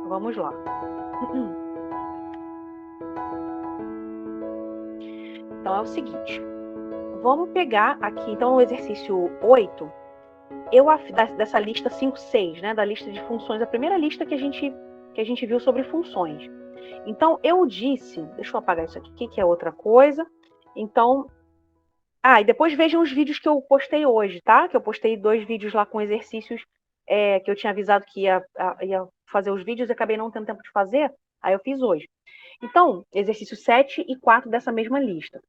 Vamos lá. Então, é o seguinte. Vamos pegar aqui, então, o exercício 8, dessa lista 5, 6, né? Da lista de funções, a primeira lista que a gente viu sobre funções. Então, eu disse, deixa eu apagar isso aqui, que é outra coisa. Então, e depois vejam os vídeos que eu postei hoje, tá? Que eu postei 2 vídeos lá com exercícios que eu tinha avisado que ia fazer os vídeos e acabei não tendo tempo de fazer, aí eu fiz hoje. Então, exercício 7 e 4 dessa mesma lista.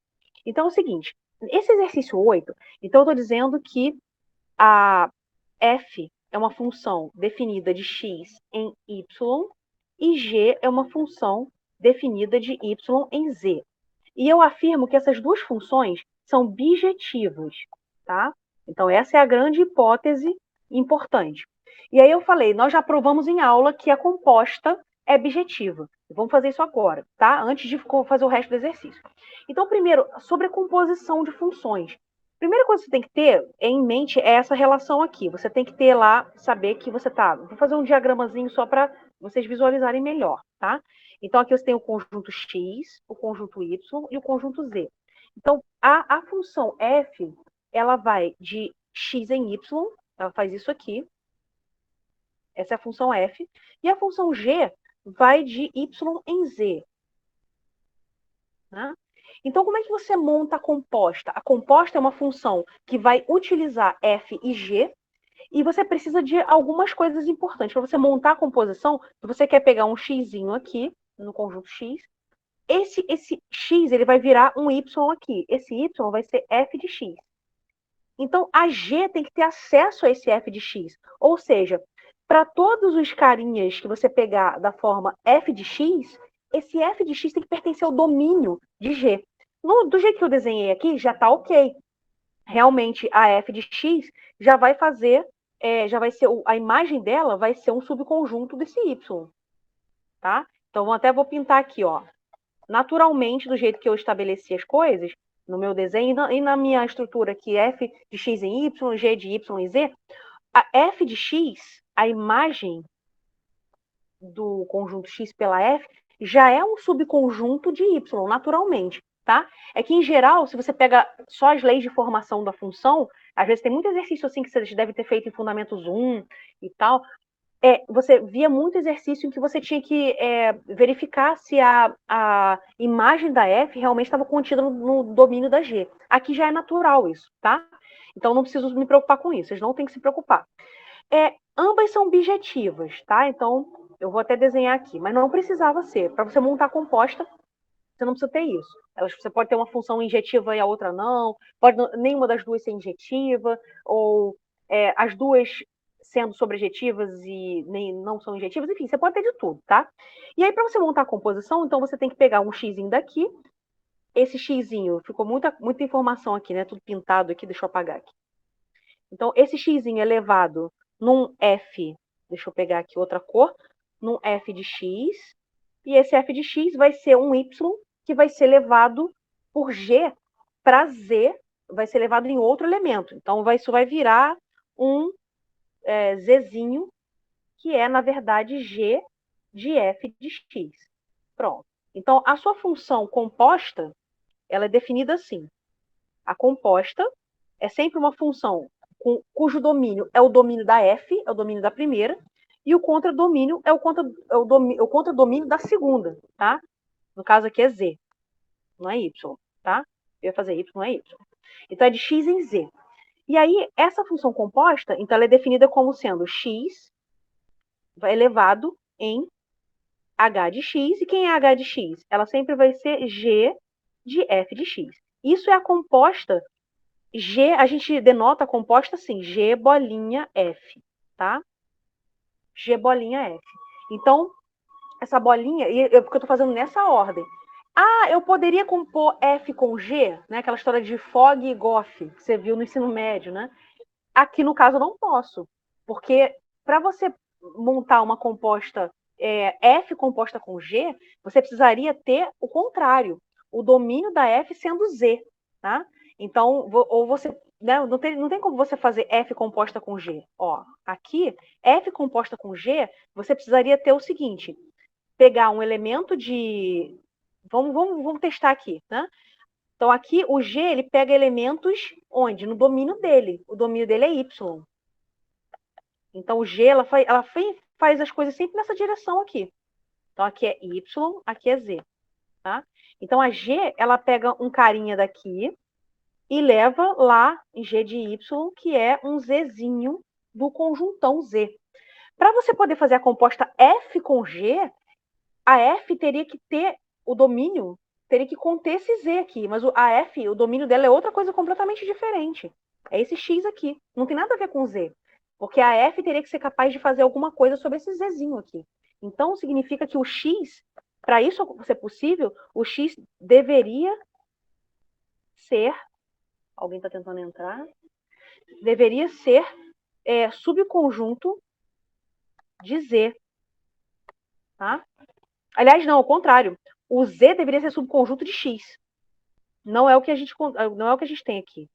Então, é o seguinte, esse exercício 8, então eu estou dizendo que a f é uma função definida de x em y e g é uma função definida de y em z. E eu afirmo que essas duas funções são bijetivas, tá? Então, essa é a grande hipótese importante. E aí eu falei, nós já provamos em aula que a composta é bijetiva. Vamos fazer isso agora, tá? Antes de fazer o resto do exercício. Então, primeiro, sobre a composição de funções. A primeira coisa que você tem que ter em mente é essa relação aqui. Você tem que ter lá, saber que você tá... Vou fazer um diagramazinho só para vocês visualizarem melhor, tá? Então, aqui você tem o conjunto x, o conjunto y e o conjunto z. Então, a função f, ela vai de x em y, ela faz isso aqui. Essa é a função f. E a função g vai de y em z. Né? Então, como é que você monta a composta? A composta é uma função que vai utilizar f e g, e você precisa de algumas coisas importantes. Para você montar a composição, você quer pegar um xzinho aqui, no conjunto x, esse x ele vai virar um y aqui. Esse y vai ser f de x. Então, a g tem que ter acesso a esse f de x. Ou seja, para todos os carinhas que você pegar da forma f de x, esse f de x tem que pertencer ao domínio de g. Do jeito que eu desenhei aqui, já está ok. Realmente, a f de x já vai fazer, a imagem dela vai ser um subconjunto desse y. Tá? Então, até vou pintar aqui, ó. Naturalmente, do jeito que eu estabeleci as coisas, no meu desenho e na minha estrutura aqui, f de x em y, g de y em z, a f de x, a imagem do conjunto x pela f, já é um subconjunto de y, naturalmente, tá? É que, em geral, se você pega só as leis de formação da função, às vezes tem muito exercício assim que você deve ter feito em Fundamentos 1 e tal, você via muito exercício em que você tinha que verificar se a imagem da f realmente estava contida no domínio da g. Aqui já é natural isso, tá? Então não preciso me preocupar com isso, vocês não têm que se preocupar. Ambas são bijetivas, tá? Então eu vou até desenhar aqui, mas não precisava ser. Para você montar a composta, você não precisa ter isso. Você pode ter uma função injetiva e a outra não, pode nenhuma das duas ser injetiva, ou as duas sendo sobrejetivas e nem não são injetivas, enfim, você pode ter de tudo, tá? E aí, para você montar a composição, então você tem que pegar um xzinho daqui, esse xzinho, ficou muita informação aqui, né? Tudo pintado aqui, deixa eu apagar aqui. Então, esse xzinho é levado num f, deixa eu pegar aqui outra cor, num f de x, e esse f de x vai ser um y que vai ser levado por g para z, vai ser levado em outro elemento. Então, isso vai virar um zzinho, que é, na verdade, g de f de x. Pronto. Então, a sua função composta, ela é definida assim. A composta é sempre uma função cujo domínio é o domínio da f, é o domínio da primeira, e o contradomínio é o contradomínio da segunda, tá? No caso aqui é z, não é y, tá? Eu ia fazer y, não é y. Então, é de x em z. E aí, essa função composta, então, ela é definida como sendo x elevado em h de x. E quem é h de x? Ela sempre vai ser g de f de x. Isso é a composta G, a gente denota a composta assim, G bolinha F, tá? G bolinha F. Então, essa bolinha, porque eu tô fazendo nessa ordem. Eu poderia compor F com G, né? Aquela história de Fogg e Goff, que você viu no ensino médio, né? Aqui, no caso, eu não posso. Porque para você montar uma composta F composta com G, você precisaria ter o contrário. O domínio da F sendo Z, tá? Então, ou você né, não tem como você fazer F composta com G. Ó, aqui, F composta com G, você precisaria ter o seguinte, pegar um elemento de... Vamos testar aqui, né? Então, aqui, o G, ele pega elementos onde? No domínio dele. O domínio dele é Y. Então, o G, faz as coisas sempre nessa direção aqui. Então, aqui é Y, aqui é Z. Tá? Então, a G, ela pega um carinha daqui e leva lá em G de Y, que é um Zzinho do conjuntão Z. Para você poder fazer a composta F com G, a F teria que ter o domínio, teria que conter esse Z aqui, mas a F, o domínio dela é outra coisa completamente diferente. É esse X aqui, não tem nada a ver com Z. Porque a F teria que ser capaz de fazer alguma coisa sobre esse Zzinho aqui. Então, significa que o X, para isso ser possível, o X deveria ser... Alguém está tentando entrar? Deveria ser subconjunto de Z. Tá? Aliás, não, ao contrário. O Z deveria ser subconjunto de X. Não é o que a gente tem aqui.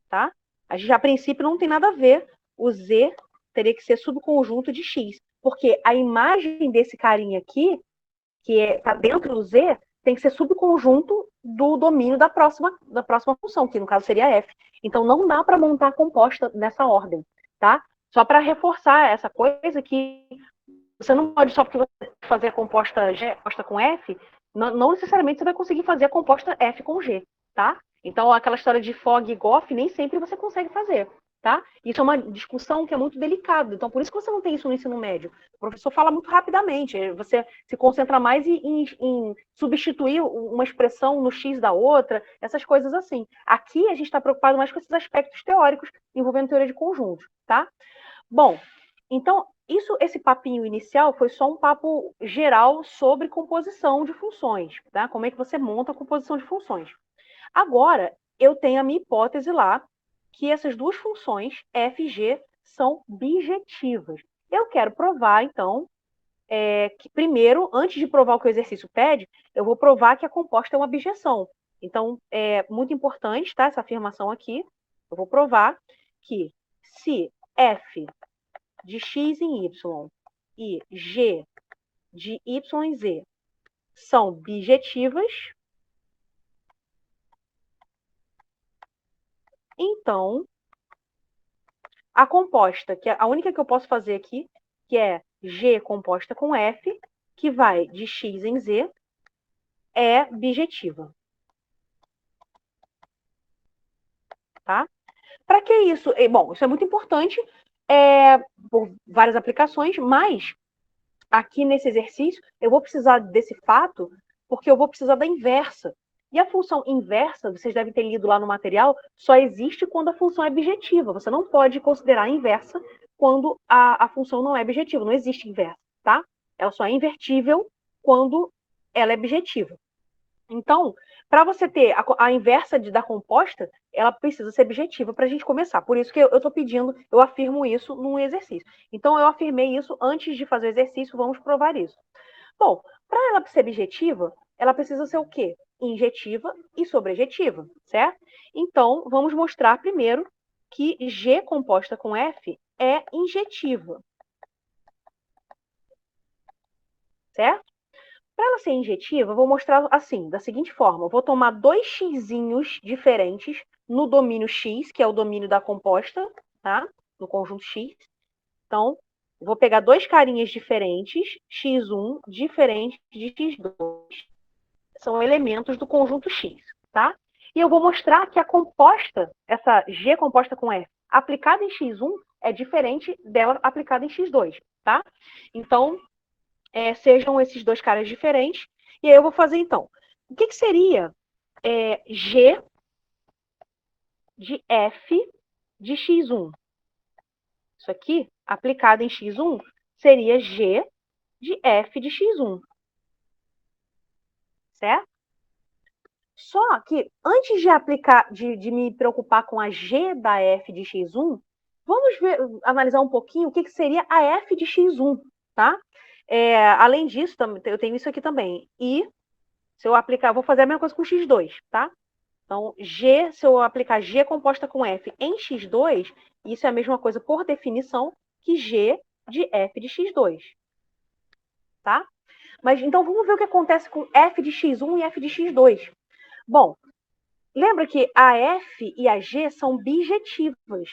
Tá? A gente, a princípio, não tem nada a ver. O Z teria que ser subconjunto de X. Porque a imagem desse carinha aqui, que está dentro do Z, tem que ser subconjunto do domínio da próxima função, que no caso seria F. Então, não dá para montar a composta nessa ordem. Tá? Só para reforçar essa coisa que você não pode, só porque você fazer a composta G composta com F, não necessariamente você vai conseguir fazer a composta F com G, tá? Então, aquela história de Fogg e Goff, nem sempre você consegue fazer, tá? Isso é uma discussão que é muito delicada. Então, por isso que você não tem isso no ensino médio. O professor fala muito rapidamente, você se concentra mais em substituir uma expressão no X da outra, essas coisas assim. Aqui, a gente está preocupado mais com esses aspectos teóricos envolvendo teoria de conjuntos, tá? Bom, então, esse papinho inicial foi só um papo geral sobre composição de funções, tá? Como é que você monta a composição de funções. Agora, eu tenho a minha hipótese lá, que essas duas funções, f e g, são bijetivas. Eu quero provar, então, que primeiro, antes de provar o que o exercício pede, eu vou provar que a composta é uma bijeção. Então, é muito importante, tá? Essa afirmação aqui. Eu vou provar que se f de x em y e g de y em z são bijetivas, então a composta, que é a única que eu posso fazer aqui, que é g composta com f, que vai de x em z, é bijetiva. Tá? Para que isso? Bom, isso é muito importante por várias aplicações, mas aqui nesse exercício, eu vou precisar desse fato porque eu vou precisar da inversa. E a função inversa, vocês devem ter lido lá no material, só existe quando a função é bijetiva. Você não pode considerar a inversa quando a função não é bijetiva. Não existe inversa, tá? Ela só é invertível quando ela é bijetiva. Então, para você ter a inversa da composta, ela precisa ser bijetiva para a gente começar. Por isso que eu estou pedindo, eu afirmo isso num exercício. Então, eu afirmei isso antes de fazer o exercício, vamos provar isso. Bom, para ela ser bijetiva, ela precisa ser o quê? Injetiva e sobrejetiva, certo? Então, vamos mostrar primeiro que G composta com F é injetiva. Certo? Para ela ser injetiva, eu vou mostrar assim, da seguinte forma. Eu vou tomar dois xzinhos diferentes no domínio X, que é o domínio da composta, tá? No conjunto X. Então, eu vou pegar dois carinhas diferentes, x1 diferente de x2. São elementos do conjunto X, tá? E eu vou mostrar que a composta, essa G composta com F, aplicada em x1 é diferente dela aplicada em x2, tá? Então, sejam esses dois caras diferentes. E aí eu vou fazer, então, o que seria G de F de x1? Isso aqui, aplicado em x1, seria G de F de x1. Certo? Só que, antes de aplicar, de me preocupar com a G da F de x1, vamos analisar um pouquinho o que seria a F de x1, tá? Além disso, eu tenho isso aqui também. E, se eu aplicar, vou fazer a mesma coisa com x2, tá? Então, G, se eu aplicar G composta com F em X2, isso é a mesma coisa, por definição, que G de F de X2. Tá? Mas, então, vamos ver o que acontece com F de X1 e F de X2. Bom, lembra que a F e a G são bijetivas.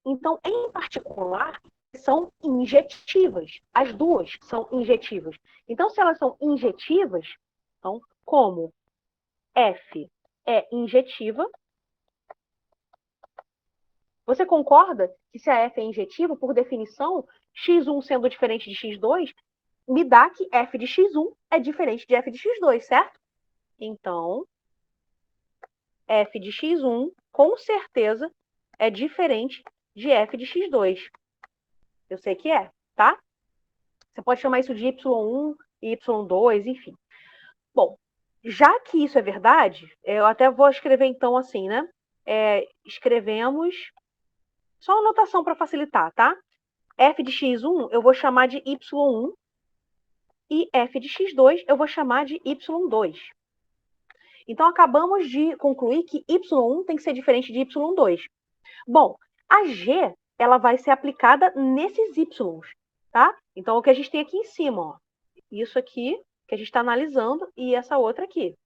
Então, em particular, são injetivas. As duas são injetivas. Então, se elas são injetivas, então, como F é injetiva, você concorda que se a F é injetiva, por definição, x1 sendo diferente de x2, me dá que F de x1 é diferente de F de x2, certo? Então, F de x1, com certeza, é diferente de F de x2. Eu sei que é, tá? Você pode chamar isso de y1, y2, enfim. Bom, já que isso é verdade, eu até vou escrever então assim, né? Escrevemos, só uma anotação para facilitar, tá? F de x1 eu vou chamar de y1 e F de x2 eu vou chamar de y2. Então, acabamos de concluir que y1 tem que ser diferente de y2. Bom, a G ela vai ser aplicada nesses y's, tá? Então, o que a gente tem aqui em cima, ó, isso aqui que a gente está analisando e essa outra aqui.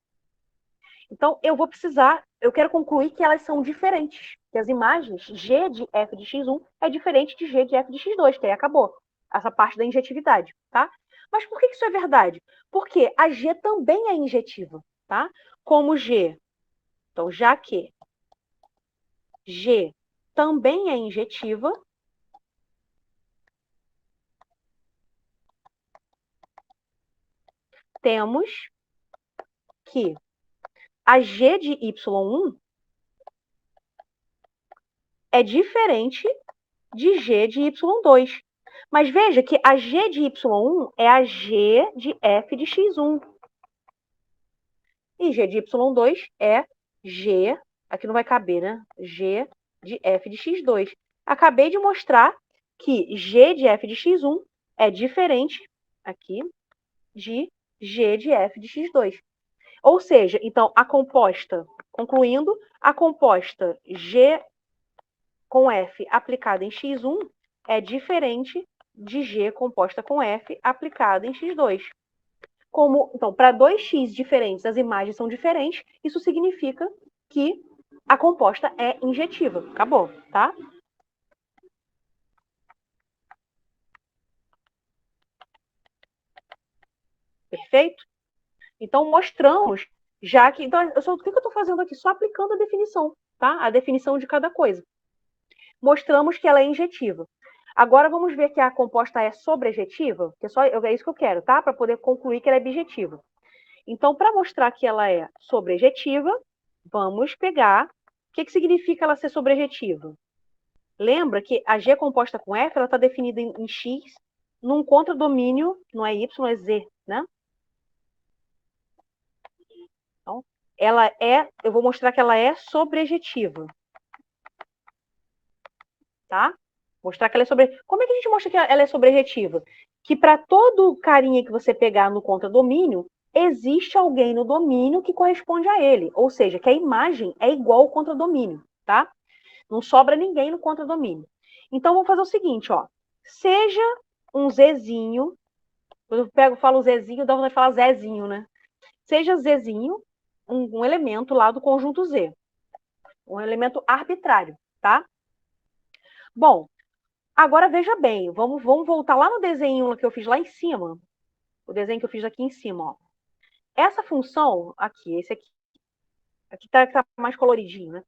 Então, eu quero concluir que elas são diferentes, que as imagens G de F de x1 é diferente de G de F de x2, que aí acabou essa parte da injetividade, tá? Mas por que isso é verdade? Porque a G também é injetiva, tá? Como G, então já que G também é injetiva, temos que a G de y1 é diferente de G de y2. Mas veja que a G de y1 é a G de F de x1. E G de y2 é G, aqui não vai caber, né? G de F de x2. Acabei de mostrar que G de F de x1 é diferente, aqui, de G de F de x2. Ou seja, então, a composta, concluindo, a composta G com F aplicada em x1 é diferente de G composta com F aplicada em x2. Então, para 2x diferentes, as imagens são diferentes, isso significa que a composta é injetiva. Acabou, tá? Perfeito? Então, mostramos, já que... Então, o que eu estou fazendo aqui? Só aplicando a definição, tá? A definição de cada coisa. Mostramos que ela é injetiva. Agora, vamos ver que a composta é sobrejetiva, que é isso que eu quero, tá? Para poder concluir que ela é bijetiva. Então, para mostrar que ela é sobrejetiva, vamos pegar... O que significa ela ser sobrejetiva? Lembra que a G composta com F está definida em X num contradomínio, não é Y, é Z, né? Então, eu vou mostrar que ela é sobrejetiva. Tá? Mostrar que ela é Como é que a gente mostra que ela é sobrejetiva? Que para todo carinha que você pegar no contradomínio, existe alguém no domínio que corresponde a ele. Ou seja, que a imagem é igual ao contradomínio, tá? Não sobra ninguém no contradomínio. Então, vamos fazer o seguinte, ó. Seja um Zzinho, quando eu falo Zzinho, dá vontade de falar Zezinho, né? Seja Zzinho um elemento lá do conjunto Z. Um elemento arbitrário, tá? Bom, agora veja bem, vamos voltar lá no desenho que eu fiz lá em cima. O desenho que eu fiz aqui em cima, ó. Essa função aqui, esse aqui tá mais coloridinho, né?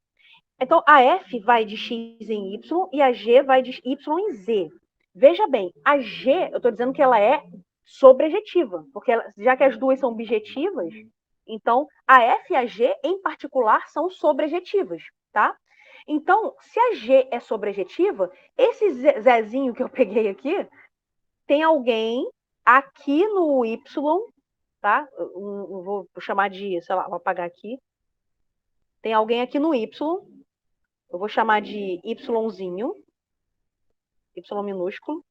Então, a f vai de x em y e a g vai de y em z. Veja bem, a g, eu estou dizendo que ela é sobrejetiva, porque já que as duas são bijetivas, então a f e a g, em particular, são sobrejetivas, tá? Então, se a g é sobrejetiva, esse zezinho que eu peguei aqui, tem alguém aqui no y, tá? Eu vou chamar de, sei lá, vou apagar aqui. Tem alguém aqui no y, eu vou chamar de yzinho, y minúsculo.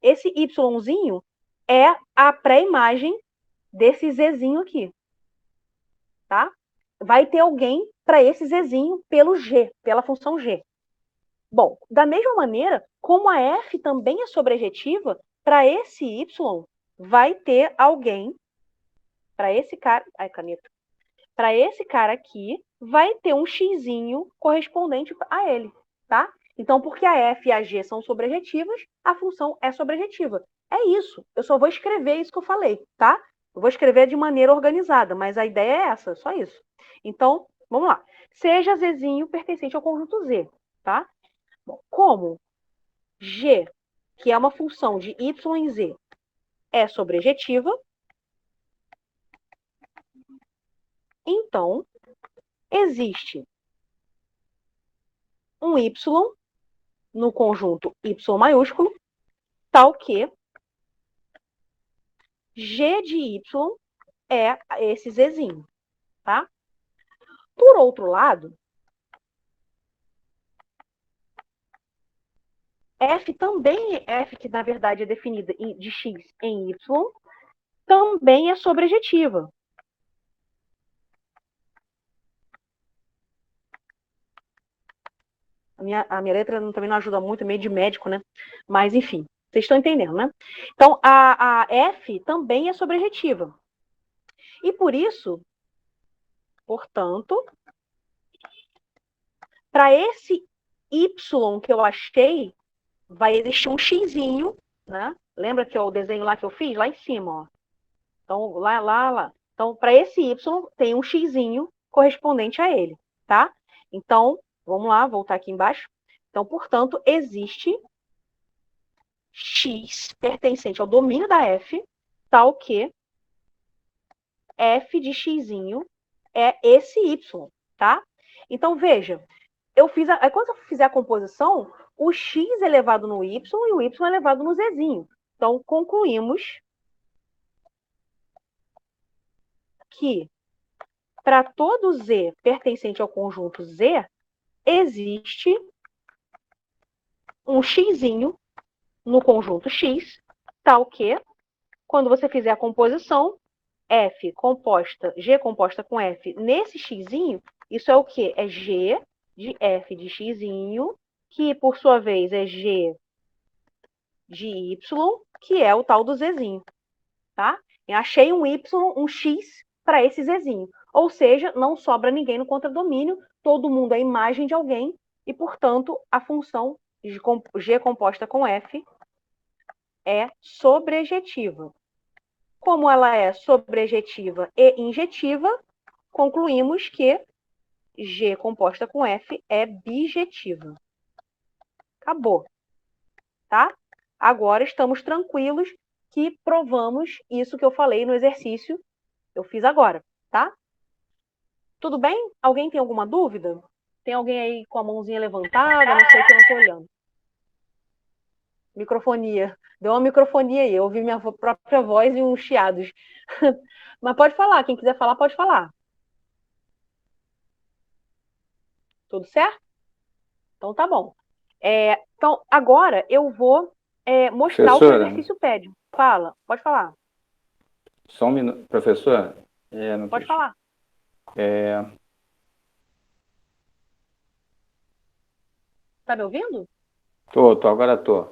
Esse yzinho é a pré-imagem desse zzinho aqui. tá? Vai ter alguém para esse Zzinho pelo G, pela função G. Bom, da mesma maneira, como a F também é sobrejetiva, para esse Y vai ter alguém, para esse cara, ai, caneta, para esse cara aqui, vai ter um xzinho correspondente a ele, tá? Então, porque a F e a G são sobrejetivas, a função é sobrejetiva. É isso. Eu só vou escrever isso que eu falei, tá? Eu vou escrever de maneira organizada, mas a ideia é essa, só isso. Então, vamos lá. Seja Zzinho pertencente ao conjunto Z, tá? Bom, como G, que é uma função de Y em Z, é sobrejetiva, então existe um Y no conjunto Y maiúsculo, tal que G de Y é esse Zzinho, tá? Por outro lado, F também, F que na verdade é definida de X em Y, também é sobrejetiva. A minha letra também não ajuda muito, é meio de médico, né? Mas, enfim, vocês estão entendendo, né? Então, a F também é sobrejetiva. E por isso, portanto, para esse Y que eu achei, vai existir um xzinho, né? Lembra que é o desenho lá que eu fiz? Lá em cima, ó. Então, lá. Então, para esse Y, tem um xzinho correspondente a ele, tá? Então, vamos lá, voltar aqui embaixo. Então, portanto, existe X pertencente ao domínio da F, tal que F de xzinho é esse Y, tá? Então, veja, quando eu fizer a composição, o X é elevado no Y e o Y é elevado no Zzinho. Então, concluímos que para todo Z pertencente ao conjunto Z, existe um xzinho no conjunto X, tal que, quando você fizer a composição, G composta com F nesse xzinho, isso é o quê? É G de F de xzinho, que por sua vez é G de Y, que é o tal do Zzinho, tá? Eu achei um Y, um X para esse Zzinho. Ou seja, não sobra ninguém no contradomínio, todo mundo é imagem de alguém, e, portanto, a função G composta com F é sobrejetiva. Como ela é sobrejetiva e injetiva, concluímos que G composta com F é bijetiva. Acabou, tá? Agora estamos tranquilos que provamos isso que eu falei no exercício. Eu fiz agora, tá? Tudo bem? Alguém tem alguma dúvida? Tem alguém aí com a mãozinha levantada? Não sei que eu não estou olhando. Microfonia. Deu uma microfonia aí. Eu ouvi minha própria voz e uns chiados. Mas pode falar. Quem quiser falar, pode falar. Tudo certo? Então tá bom. Então, agora eu vou mostrar o que o exercício pede. Fala, pode falar. Só um minuto. Professor? Pode falar. Tá me ouvindo? Agora tô.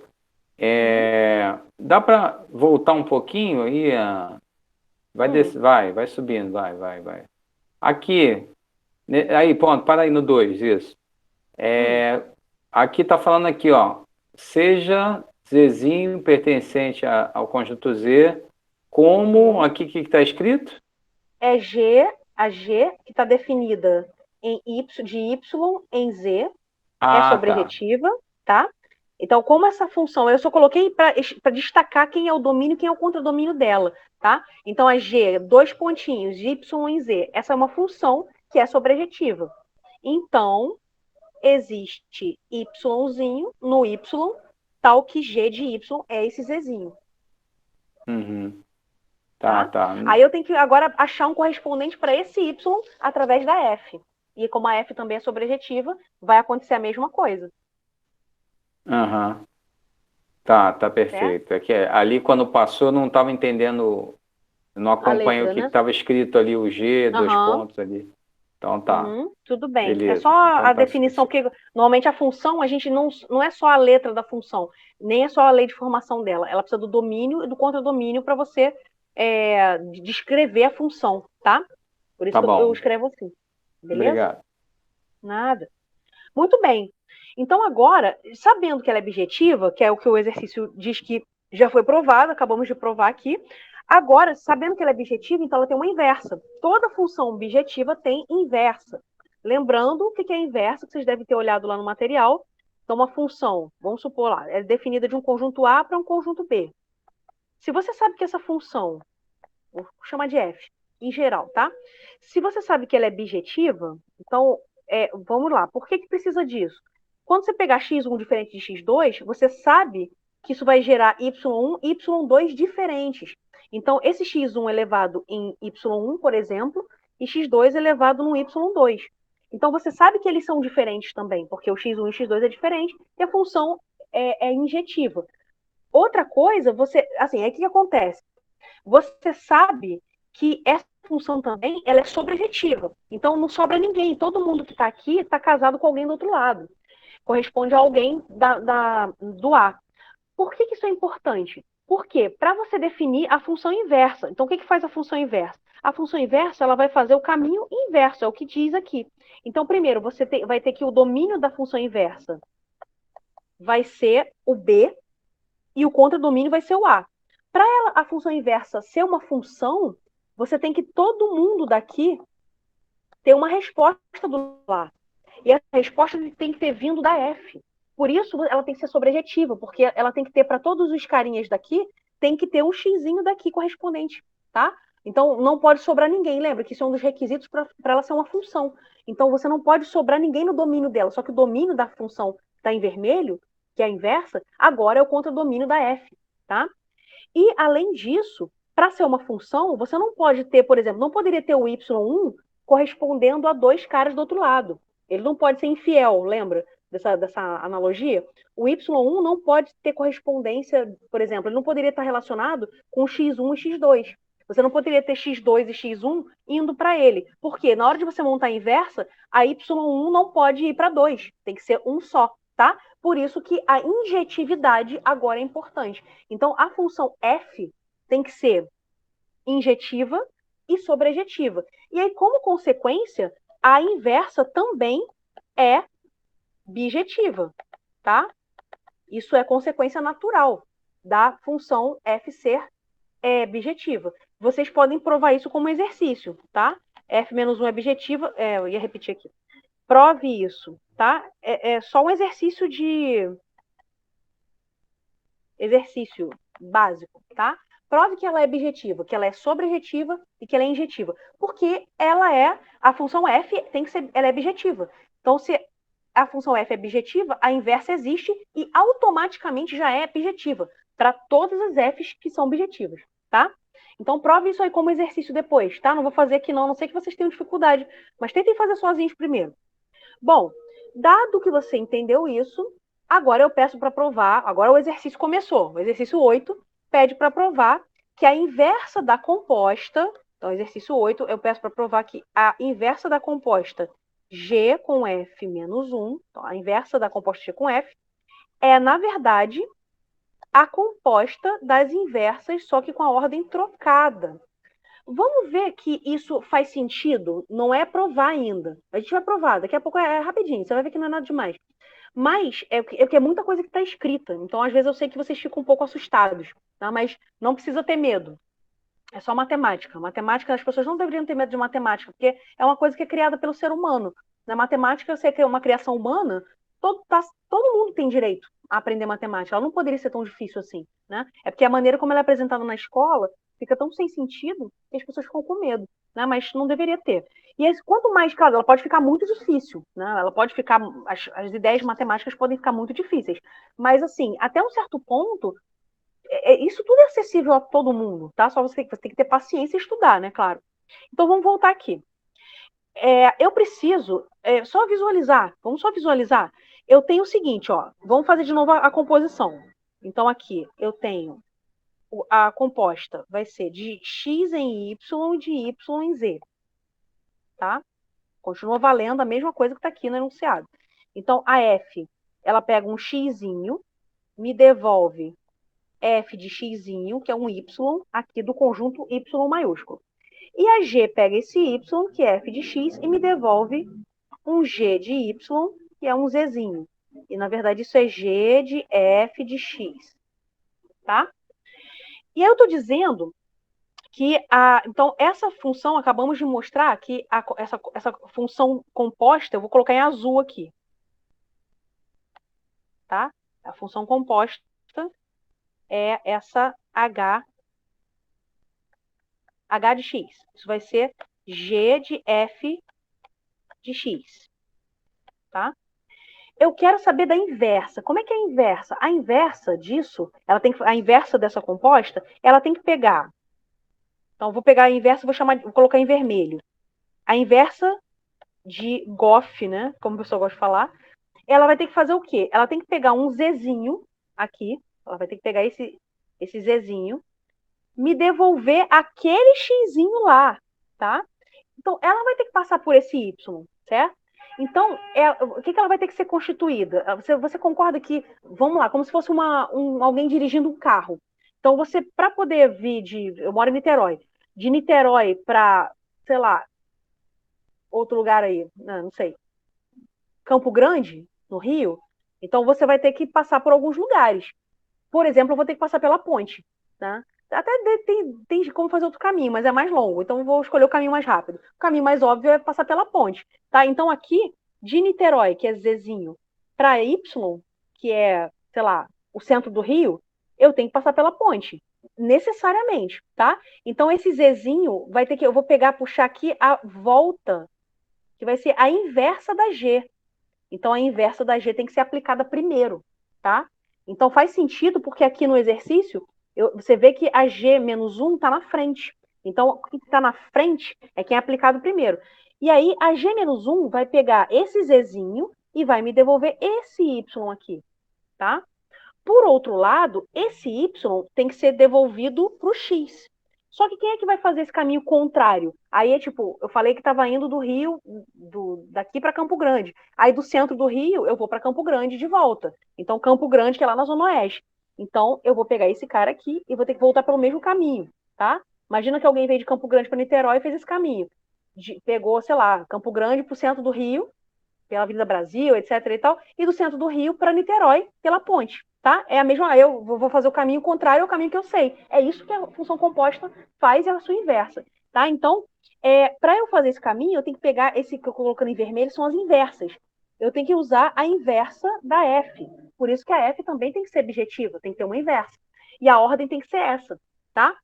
Dá para voltar um pouquinho aí? Vai subindo, vai. Aqui, aí, ponto, para aí no 2, isso. Aqui tá falando aqui, ó. Seja Zzinho pertencente ao conjunto Z, como, aqui o que está escrito? É a G que está definida de Y em Z, é sobrejetiva, tá? Então, como essa função, eu só coloquei para destacar quem é o domínio e quem é o contradomínio dela, tá? Então, a G, dois pontinhos, de Y em Z, essa é uma função que é sobrejetiva. Então, existe Yzinho no Y, tal que G de Y é esse Zzinho. Uhum. Tá? Aí eu tenho que agora achar um correspondente para esse Y através da F. E como a F também é sobrejetiva, vai acontecer a mesma coisa. Tá perfeito. É que ali quando passou eu não estava entendendo Eu não a acompanho o letra, que né? estava escrito ali, o G, dois Aham. pontos ali. Então tá, Tudo bem. É beleza. só Então a tá definição, esquecido. porque normalmente a função, a gente não é só a letra da função, nem é só a lei de formação dela. Ela precisa do domínio e do contradomínio para você descrever a função, tá? Por isso Tá que eu bom, escrevo assim. Beleza? obrigado. Nada. Muito bem. Então, agora, sabendo que ela é objetiva, que é o que o exercício diz que já foi provado, acabamos de provar aqui. Agora, sabendo que ela é objetiva, então ela tem uma inversa. Toda função objetiva tem inversa. Lembrando o que é inversa, que vocês devem ter olhado lá no material. Então, uma função, vamos supor lá, é definida de um conjunto A para um conjunto B. Se você sabe que essa função, vou chamar de f, em geral, tá? Se você sabe que ela é bijetiva, então, vamos lá, por que precisa disso? Quando você pegar x1 diferente de x2, você sabe que isso vai gerar y1 e y2 diferentes. Então, esse x1 elevado em y1, por exemplo, e x2 elevado no y2. Então, você sabe que eles são diferentes também, porque o x1 e o x2 é diferente e a função é injetiva. Outra coisa, assim, aí o que acontece? Você sabe que essa função também ela é sobrejetiva. Então não sobra ninguém. Todo mundo que está aqui está casado com alguém do outro lado. Corresponde a alguém do A. Por que isso é importante? Porque para você definir a função inversa. Então o que faz a função inversa? A função inversa ela vai fazer o caminho inverso, é o que diz aqui. Então primeiro você vai ter que o domínio da função inversa vai ser o B e o contradomínio vai ser o A. Para a função inversa ser uma função, você tem que todo mundo daqui ter uma resposta do A. E a resposta tem que ter vindo da F. Por isso, ela tem que ser sobrejetiva, porque ela tem que ter para todos os carinhas daqui, tem que ter um xizinho daqui correspondente, tá? Então, não pode sobrar ninguém. Lembra que isso é um dos requisitos para ela ser uma função. Então, você não pode sobrar ninguém no domínio dela. Só que o domínio da função está em vermelho, que é a inversa, agora é o contradomínio da F, tá? E, além disso, para ser uma função, você não pode ter, por exemplo, não poderia ter o y1 correspondendo a dois caras do outro lado. Ele não pode ser infiel, lembra dessa analogia? O y1 não pode ter correspondência, por exemplo, ele não poderia estar relacionado com x1 e x2. Você não poderia ter x2 e x1 indo para ele. Por quê? Na hora de você montar a inversa, a y1 não pode ir para 2. Tem que ser um só, tá? Por isso que a injetividade agora é importante. Então, a função f tem que ser injetiva e sobrejetiva. E aí, como consequência, a inversa também é bijetiva, tá? Isso é consequência natural da função f ser bijetiva. Vocês podem provar isso como exercício, tá? F-1 é bijetiva, eu ia repetir aqui. Prove isso, tá? É só um exercício exercício básico, tá? Prove que ela é bijetiva, que ela é sobrejetiva e que ela é injetiva. Porque a função f tem que ser, ela é bijetiva. Então, se a função f é bijetiva, a inversa existe e automaticamente já é bijetiva para todas as f's que são bijetivas, tá? Então, prove isso aí como exercício depois, tá? Não vou fazer aqui não sei que vocês tenham dificuldade, mas tentem fazer sozinhos primeiro. Bom, dado que você entendeu isso, agora eu peço para provar, agora o exercício começou. O exercício 8 pede para provar que a inversa da composta, então exercício 8, eu peço para provar que a inversa da composta G com F menos 1, então a inversa da composta G com F, é, na verdade, a composta das inversas, só que com a ordem trocada. Vamos ver que isso faz sentido? Não é provar ainda. A gente vai provar, daqui a pouco é rapidinho, você vai ver que não é nada demais. Mas é muita coisa que está escrita. Então, às vezes, eu sei que vocês ficam um pouco assustados, tá? Mas não precisa ter medo. É só matemática. Matemática, as pessoas não deveriam ter medo de matemática, porque é uma coisa que é criada pelo ser humano. Na matemática, você é uma criação humana, todo mundo tem direito a aprender matemática. Ela não poderia ser tão difícil assim, né? É porque a maneira como ela é apresentada na escola fica tão sem sentido que as pessoas ficam com medo, né? Mas não deveria ter. E quanto mais, claro, ela pode ficar muito difícil, né? Ela pode ficar, as ideias matemáticas podem ficar muito difíceis. Mas, assim, até um certo ponto, isso tudo é acessível a todo mundo, tá? Só você tem que ter paciência e estudar, né? Claro. Então, vamos voltar aqui. Eu preciso só visualizar. Vamos só visualizar. Eu tenho o seguinte, ó. Vamos fazer de novo a composição. Então, aqui, eu tenho a composta vai ser de x em y e de y em z, tá? Continua valendo a mesma coisa que está aqui no enunciado. Então, a f, ela pega um xzinho, me devolve f de xzinho, que é um y, aqui do conjunto y maiúsculo. E a g pega esse y, que é f de x, e me devolve um g de y, que é um zzinho. E, na verdade, isso é g de f de x, tá? E aí eu estou dizendo que então essa função, acabamos de mostrar que essa função composta, eu vou colocar em azul aqui, tá? A função composta é essa h de x. Isso vai ser g de f de x, tá? Eu quero saber da inversa. Como é que é a inversa? A inversa disso, a inversa dessa composta, ela tem que pegar. Então, eu vou pegar a inversa, vou colocar em vermelho. A inversa de Goff, né? Como o pessoal gosta de falar, ela vai ter que fazer o quê? Ela tem que pegar um zzinho aqui, ela vai ter que pegar esse zzinho, me devolver aquele xzinho lá, tá? Então, ela vai ter que passar por esse y, certo? Então, o que ela vai ter que ser constituída? Você concorda que, vamos lá, como se fosse alguém dirigindo um carro. Então, para poder vir eu moro em Niterói, de Niterói para, sei lá, outro lugar aí, não sei, Campo Grande, no Rio, então você vai ter que passar por alguns lugares. Por exemplo, eu vou ter que passar pela ponte, tá? Até tem como fazer outro caminho, mas é mais longo, então eu vou escolher o caminho mais rápido. O caminho mais óbvio é passar pela ponte, tá? Então aqui, de Niterói, que é Zzinho, para Y, que é, sei lá, o centro do Rio, eu tenho que passar pela ponte, necessariamente, tá? Então esse Zzinho eu vou puxar aqui a volta, que vai ser a inversa da G. Então, a inversa da G tem que ser aplicada primeiro, tá? Então, faz sentido, porque aqui no exercício, você vê que a G menos 1 está na frente. Então, o que está na frente é quem é aplicado primeiro. E aí, a G menos 1 vai pegar esse Zzinho e vai me devolver esse Y aqui, tá? Por outro lado, esse Y tem que ser devolvido para o X. Só que quem é que vai fazer esse caminho contrário? Aí é tipo, eu falei que estava indo do Rio, daqui para Campo Grande. Aí do centro do Rio, eu vou para Campo Grande de volta. Então, Campo Grande, que é lá na Zona Oeste. Então, eu vou pegar esse cara aqui e vou ter que voltar pelo mesmo caminho, tá? Imagina que alguém veio de Campo Grande para Niterói e fez esse caminho. Pegou, sei lá, Campo Grande para o centro do Rio, pela Avenida Brasil, etc. e tal, e do centro do Rio para Niterói, pela ponte, tá? É a mesma, eu vou fazer o caminho contrário ao caminho que eu sei. É isso que a função composta faz, é a sua inversa, tá? Então, para eu fazer esse caminho, eu tenho que pegar esse que eu colocando em vermelho, são as inversas. Eu tenho que usar a inversa da F. Por isso que a F também tem que ser objetiva, tem que ter uma inversa. E a ordem tem que ser essa, tá?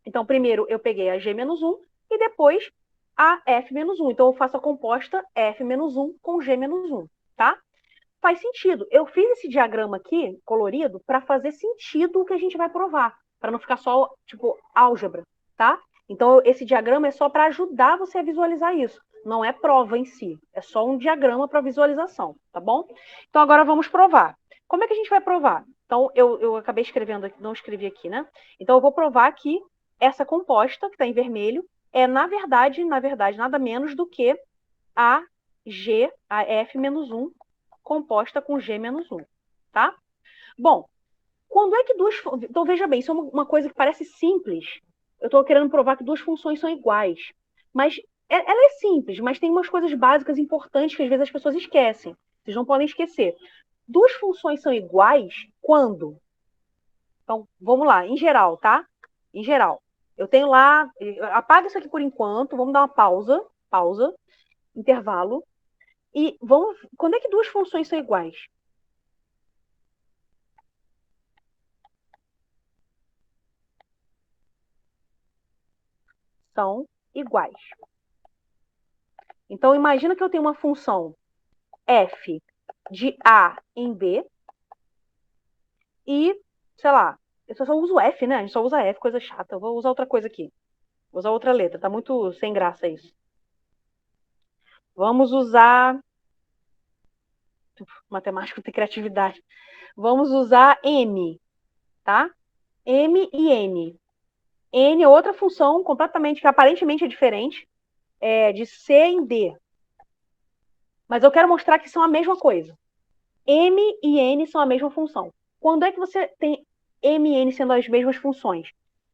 Então, primeiro eu peguei a G menos 1 e depois a F menos 1. Então, eu faço a composta F menos 1 com G menos 1, tá? Faz sentido. Eu fiz esse diagrama aqui, colorido, para fazer sentido o que a gente vai provar, para não ficar só, tipo, álgebra, tá? Então, esse diagrama é só para ajudar você a visualizar isso. Não é prova em si, é só um diagrama para visualização, tá bom? Então, agora vamos provar. Como é que a gente vai provar? Então, eu acabei escrevendo aqui, não escrevi aqui, né? Então, eu vou provar que essa composta, que está em vermelho, é, na verdade, nada menos do que a F menos 1, composta com G menos 1, tá? Bom, quando é que Então, veja bem, isso é uma coisa que parece simples. Eu estou querendo provar que duas funções são iguais. Mas ela é simples, mas tem umas coisas básicas importantes que às vezes as pessoas esquecem. Vocês não podem esquecer. Duas funções são iguais quando? Então, vamos lá, em geral, tá? Em geral. Eu tenho lá, apaga isso aqui por enquanto, vamos dar uma pausa, intervalo. E quando é que duas funções são iguais? São iguais. Então, imagina que eu tenho uma função f de A em B e, sei lá, eu só uso f, né? A gente só usa f, coisa chata. Eu vou usar outra coisa aqui. Vou usar outra letra, tá muito sem graça isso. Vamos usar... Matemática tem criatividade. Vamos usar M, tá? M e N. N é outra função completamente, que aparentemente é diferente, de C em D. Mas eu quero mostrar que são a mesma coisa. M e N são a mesma função. Quando é que você tem M e N sendo as mesmas funções?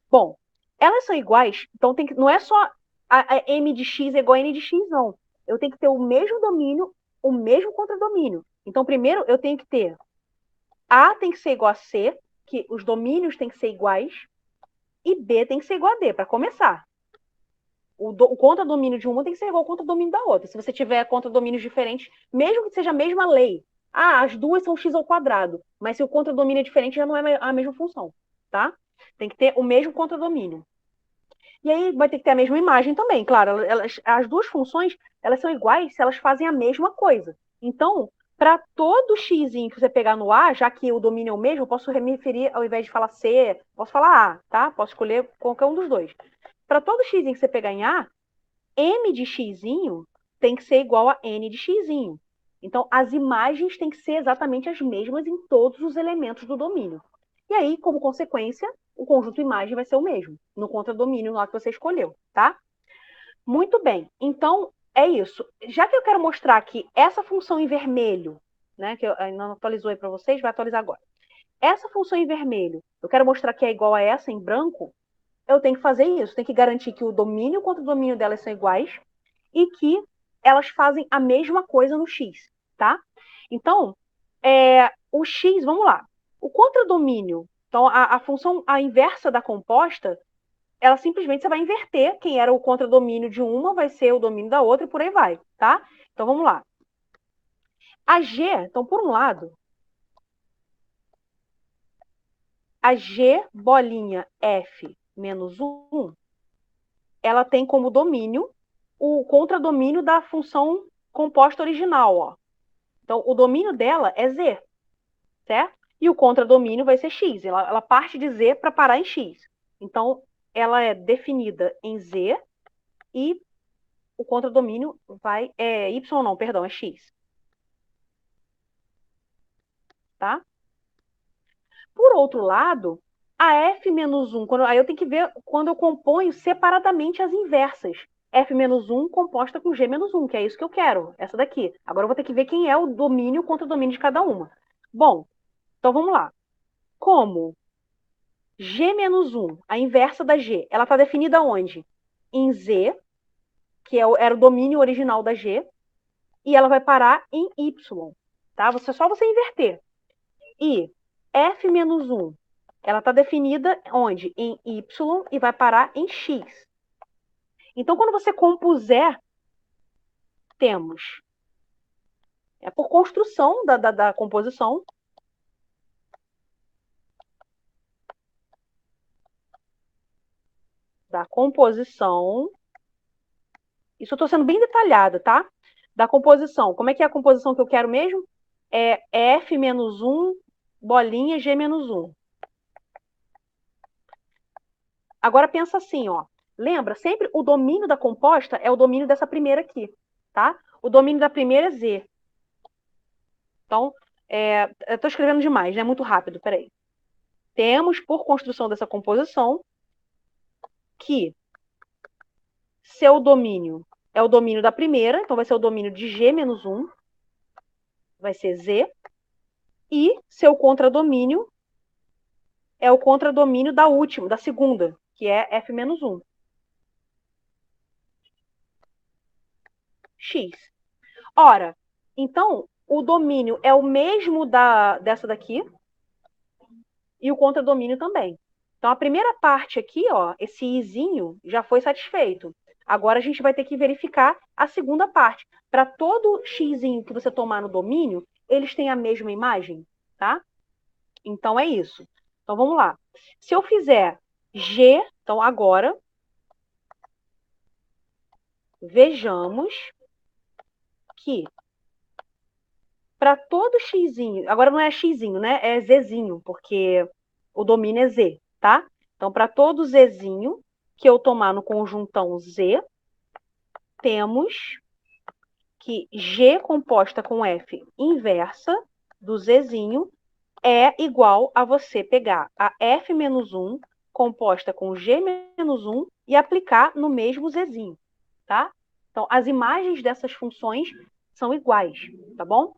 Bom, elas são iguais, então não é só a M de X é igual a N de X, não. Eu tenho que ter o mesmo domínio, o mesmo contradomínio. Então, primeiro, eu tenho que ter A tem que ser igual a C, que os domínios têm que ser iguais, e B tem que ser igual a D, para começar. O contradomínio de uma tem que ser igual ao contradomínio da outra. Se você tiver contradomínios diferentes, mesmo que seja a mesma lei, as duas são x ao quadrado, mas se o contradomínio é diferente, já não é a mesma função, tá? Tem que ter o mesmo contradomínio. E aí vai ter que ter a mesma imagem também, claro. As duas funções, elas são iguais se elas fazem a mesma coisa. Então, para todo x que você pegar no A, já que o domínio é o mesmo, eu posso me referir, ao invés de falar C, posso falar A, tá? Posso escolher qualquer um dos dois. Para todo x que você pegar em A, m de x tem que ser igual a n de x. Então, as imagens têm que ser exatamente as mesmas em todos os elementos do domínio. E aí, como consequência, o conjunto imagem vai ser o mesmo, no contradomínio lá que você escolheu, tá? Muito bem. Então, é isso. Já que eu quero mostrar que essa função em vermelho, né, que eu ainda não atualizou aí para vocês, vai atualizar agora. Essa função em vermelho, eu quero mostrar que é igual a essa em branco, eu tenho que fazer isso. Tenho que garantir que o domínio e o contradomínio delas são iguais e que elas fazem a mesma coisa no x, tá? Então, o x, vamos lá. O contradomínio, então a função, a inversa da composta, ela simplesmente você vai inverter. Quem era o contradomínio de uma vai ser o domínio da outra e por aí vai, tá? Então, vamos lá. A g, então, por um lado, a g bolinha f menos 1, ela tem como domínio o contradomínio da função composta original, ó. Então, o domínio dela é z, certo? E o contradomínio vai ser x. Ela parte de z para parar em x. Então, ela é definida em z e o contradomínio y não, perdão, é x. Tá? Por outro lado, a f menos 1, aí eu tenho que ver quando eu componho separadamente as inversas. F menos 1 composta com G menos 1, que é isso que eu quero, essa daqui. Agora eu vou ter que ver quem é o domínio contra o domínio de cada uma. Bom, então vamos lá. Como G menos 1, a inversa da G, ela está definida onde? Em Z, que era o domínio original da G, e ela vai parar em Y. Tá? Só você inverter. E F menos 1, ela está definida onde? Em Y e vai parar em X. Então, quando você compuser, temos, por construção da composição, isso eu estou sendo bem detalhada, tá? Da composição. Como é que é a composição que eu quero mesmo? É F menos 1, bolinha, G menos 1. Agora pensa assim, ó. Lembra, sempre o domínio da composta é o domínio dessa primeira aqui, tá? O domínio da primeira é Z. Então, eu estou escrevendo demais, né? Muito rápido, peraí. Temos, por construção dessa composição, que seu domínio é o domínio da primeira, então vai ser o domínio de G menos 1, vai ser Z, e seu contradomínio é o contradomínio da última, da segunda, que é F menos 1. X. Ora, então, o domínio é o mesmo dessa daqui e o contradomínio também. Então, a primeira parte aqui, ó, esse izinho, já foi satisfeito. Agora, a gente vai ter que verificar a segunda parte. Para todo xzinho que você tomar no domínio, eles têm a mesma imagem, tá? Então, é isso. Então, vamos lá. Se eu fizer G, então, agora, vejamos que para todo xzinho, agora não é xzinho, né? É zzinho, porque o domínio é z, tá? Então, para todo zzinho que eu tomar no conjuntão z, temos que G composta com F inversa do zzinho é igual a você pegar a F menos 1 composta com G menos 1 e aplicar no mesmo Zzinho, tá? Então, as imagens dessas funções são iguais, tá bom?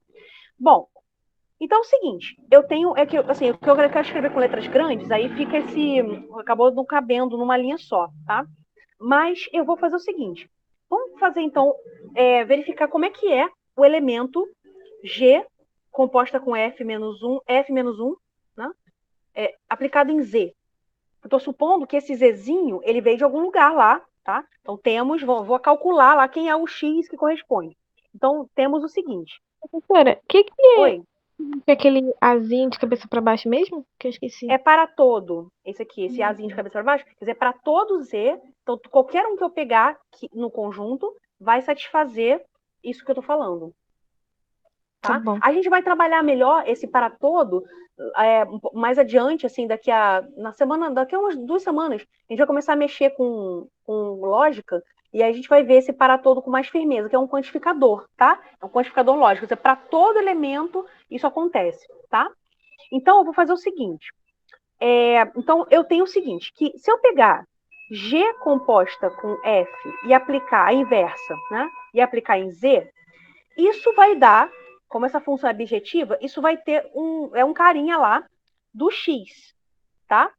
Bom, então é o seguinte, eu tenho, é que assim, o que eu quero escrever com letras grandes, aí fica acabou não cabendo numa linha só, tá? Mas eu vou fazer o seguinte, vamos fazer então, verificar como é que é o elemento G composta com F menos 1, né? Aplicado em Z. Eu estou supondo que esse Zzinho, ele veio de algum lugar lá, tá? Então vou calcular lá quem é o X que corresponde. Então temos o seguinte. Professora, o que Oi. é aquele azinho de cabeça para baixo mesmo? Que eu esqueci. É para todo. Esse Azinho de cabeça para baixo, quer dizer, para todo Z. Então, qualquer um que eu pegar no conjunto vai satisfazer isso que eu estou falando. Tá? Tá bom. A gente vai trabalhar melhor esse para todo mais adiante, assim, daqui a umas 2 semanas, a gente vai começar a mexer com lógica e aí a gente vai ver esse para todo com mais firmeza, que é um quantificador, tá? É um quantificador lógico, quer dizer, para todo elemento isso acontece, tá? Então, eu vou fazer o seguinte. Então, eu tenho o seguinte, que se eu pegar G composta com F e aplicar a inversa, né? E aplicar em Z, isso vai dar, como essa função é objetiva, isso vai ter um carinha lá do X, tá?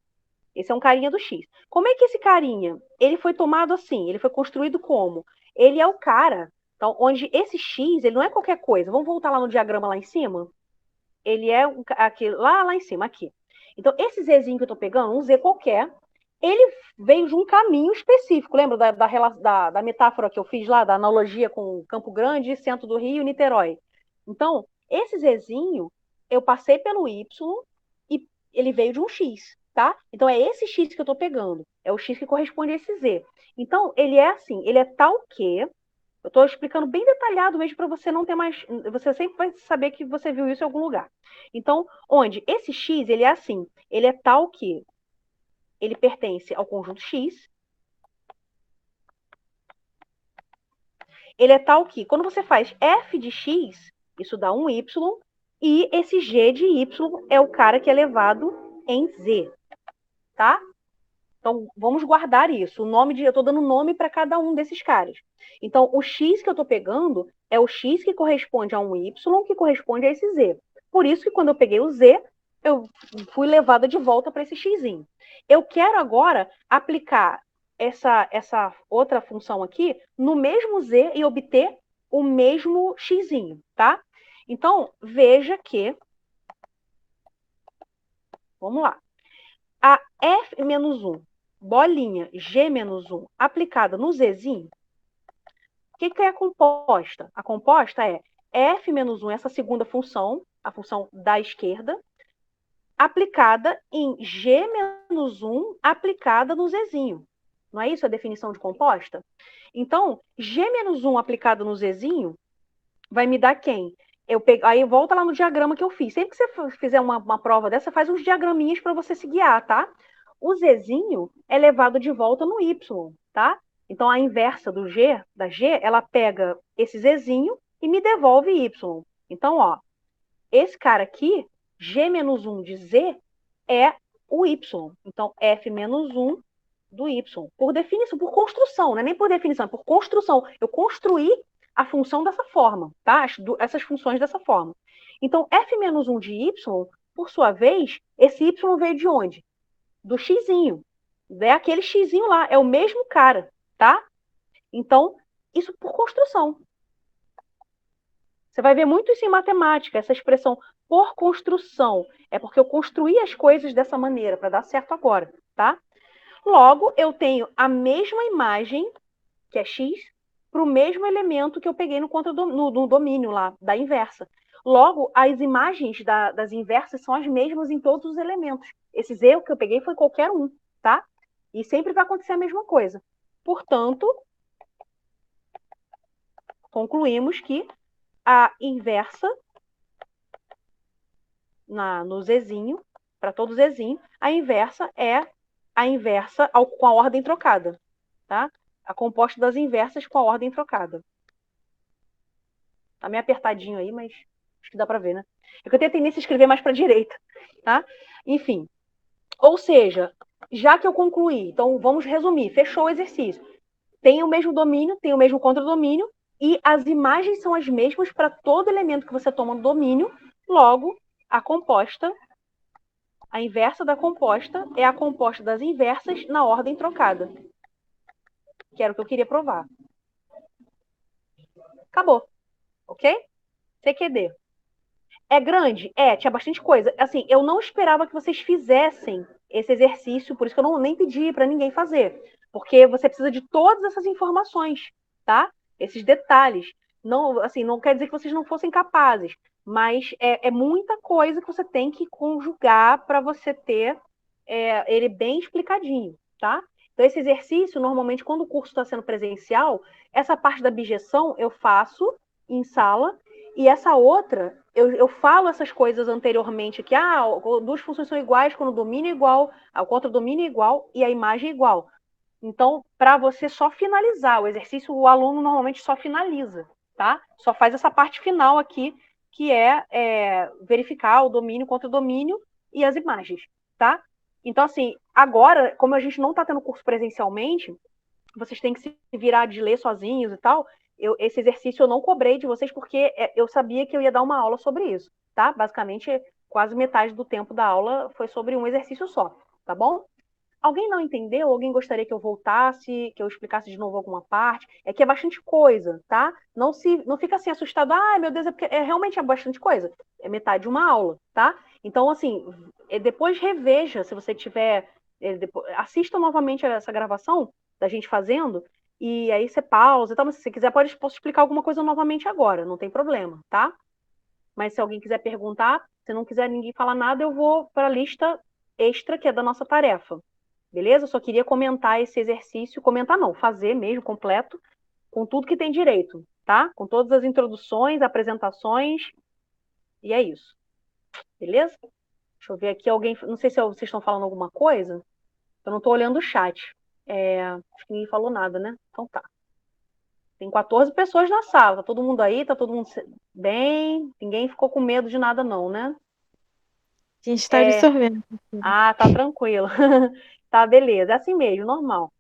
Esse é um carinha do X. Como é que esse carinha, ele foi tomado assim, ele foi construído como? Ele é o cara, então, onde esse X, ele não é qualquer coisa. Vamos voltar lá no diagrama lá em cima? Ele é aqui, lá em cima, aqui. Então, esse Zzinho que eu tô pegando, um Z qualquer, ele veio de um caminho específico. Lembra da metáfora que eu fiz lá, da analogia com Campo Grande, centro do Rio e Niterói? Então, esse Zzinho, eu passei pelo Y e ele veio de um X, tá? Então, é esse X que eu tô pegando. É o X que corresponde a esse Z. Então, ele é assim, ele é tal que... Eu estou explicando bem detalhado mesmo para você não ter mais... Você sempre vai saber que você viu isso em algum lugar. Então, onde esse X, ele é assim, ele é tal que ele pertence ao conjunto X. Ele é tal que, quando você faz f de x, isso dá um y, e esse g de y é o cara que é levado em z, tá? Então, vamos guardar isso. Eu estou dando nome para cada um desses caras. Então, o x que eu estou pegando é o x que corresponde a um y, que corresponde a esse z. Por isso que quando eu peguei o z, eu fui levada de volta para esse xzinho. Eu quero agora aplicar essa outra função aqui no mesmo z e obter o mesmo xzinho, tá? Então, veja que... Vamos lá. A f-1, bolinha G-1, aplicada no Zzinho, o que é a composta? A composta é f-1, essa segunda função, a função da esquerda, aplicada em G-1 aplicada no Zzinho. Não é isso a definição de composta? Então, G-1 aplicado no Zzinho vai me dar quem? Aí volta lá no diagrama que eu fiz. Sempre que você fizer uma prova dessa, faz uns diagraminhas para você se guiar, tá? O Zzinho é levado de volta no Y, tá? Então, a inversa da G, ela pega esse Zzinho e me devolve Y. Então, ó, esse cara aqui, G-1 de Z, é o Y. Então, F-1 do Y. Por definição, por construção, não é nem por definição, é por construção. Eu construí a função dessa forma, tá? Essas funções dessa forma. Então, f-1 de y, por sua vez, esse y veio de onde? Do xzinho. É aquele xzinho lá, é o mesmo cara, tá? Então, isso por construção. Você vai ver muito isso em matemática, essa expressão por construção. É porque eu construí as coisas dessa maneira, para dar certo agora, tá? Logo, eu tenho a mesma imagem, que é x, para o mesmo elemento que eu peguei no domínio lá, da inversa. Logo, as imagens das inversas são as mesmas em todos os elementos. Esse z que eu peguei foi qualquer um, tá? E sempre vai acontecer a mesma coisa. Portanto, concluímos que a inversa no zzinho, para todo zzinho, a inversa é a inversa com a ordem trocada, tá? A composta das inversas com a ordem trocada. Tá meio apertadinho aí, mas Acho que dá para ver, né? É que eu tenho a tendência a escrever mais para a direita, tá? Enfim. Ou seja, já que eu concluí, então vamos resumir, fechou o exercício. Tem o mesmo domínio, tem o mesmo contradomínio, e as imagens são as mesmas para todo elemento que você toma no domínio, logo, a composta, a inversa da composta é a composta das inversas na ordem trocada. Que era o que eu queria provar. Acabou. Ok? CQD. É grande? É, tinha bastante coisa. Assim, eu não esperava que vocês fizessem esse exercício, por isso que eu nem pedi para ninguém fazer. Porque você precisa de todas essas informações, tá? Esses detalhes. Não, assim, não quer dizer que vocês não fossem capazes, mas é muita coisa que você tem que conjugar para você ter ele bem explicadinho, tá? Então, esse exercício, normalmente, quando o curso está sendo presencial, essa parte da bijeção eu faço em sala, e essa outra, eu falo essas coisas anteriormente, que duas funções são iguais quando o domínio é igual, o contradomínio é igual e a imagem é igual. Então, para você só finalizar o exercício, o aluno normalmente só finaliza, tá? Só faz essa parte final aqui, que é verificar o domínio, contradomínio e as imagens, tá? Então, assim, agora, como a gente não está tendo curso presencialmente, vocês têm que se virar de ler sozinhos e tal. Esse exercício eu não cobrei de vocês porque eu sabia que eu ia dar uma aula sobre isso, tá? Basicamente, quase metade do tempo da aula foi sobre um exercício só, tá bom? Alguém não entendeu? Alguém gostaria que eu voltasse, que eu explicasse de novo alguma parte? É que é bastante coisa, tá? Não fica assim assustado. Ah, meu Deus, é porque realmente é bastante coisa. É metade de uma aula, tá? Então, assim, depois reveja, se você tiver, assista novamente essa gravação da gente fazendo, e aí você pausa e tal, mas se você quiser, posso explicar alguma coisa novamente agora, não tem problema, tá? Mas se alguém quiser perguntar, se não quiser ninguém falar nada, eu vou para a lista extra, que é da nossa tarefa. Beleza? Eu só queria comentar esse exercício, comentar não, fazer mesmo, completo, com tudo que tem direito, tá? Com todas as introduções, apresentações, e é isso. Beleza? Deixa eu ver aqui alguém, não sei se vocês estão falando alguma coisa, eu não estou olhando o chat. Acho que ninguém falou nada, né? Então tá. Tem 14 pessoas na sala, tá todo mundo aí, tá todo mundo bem, ninguém ficou com medo de nada não, né? A gente está absorvendo. Ah, tá tranquilo. Tá, beleza. É assim mesmo, normal.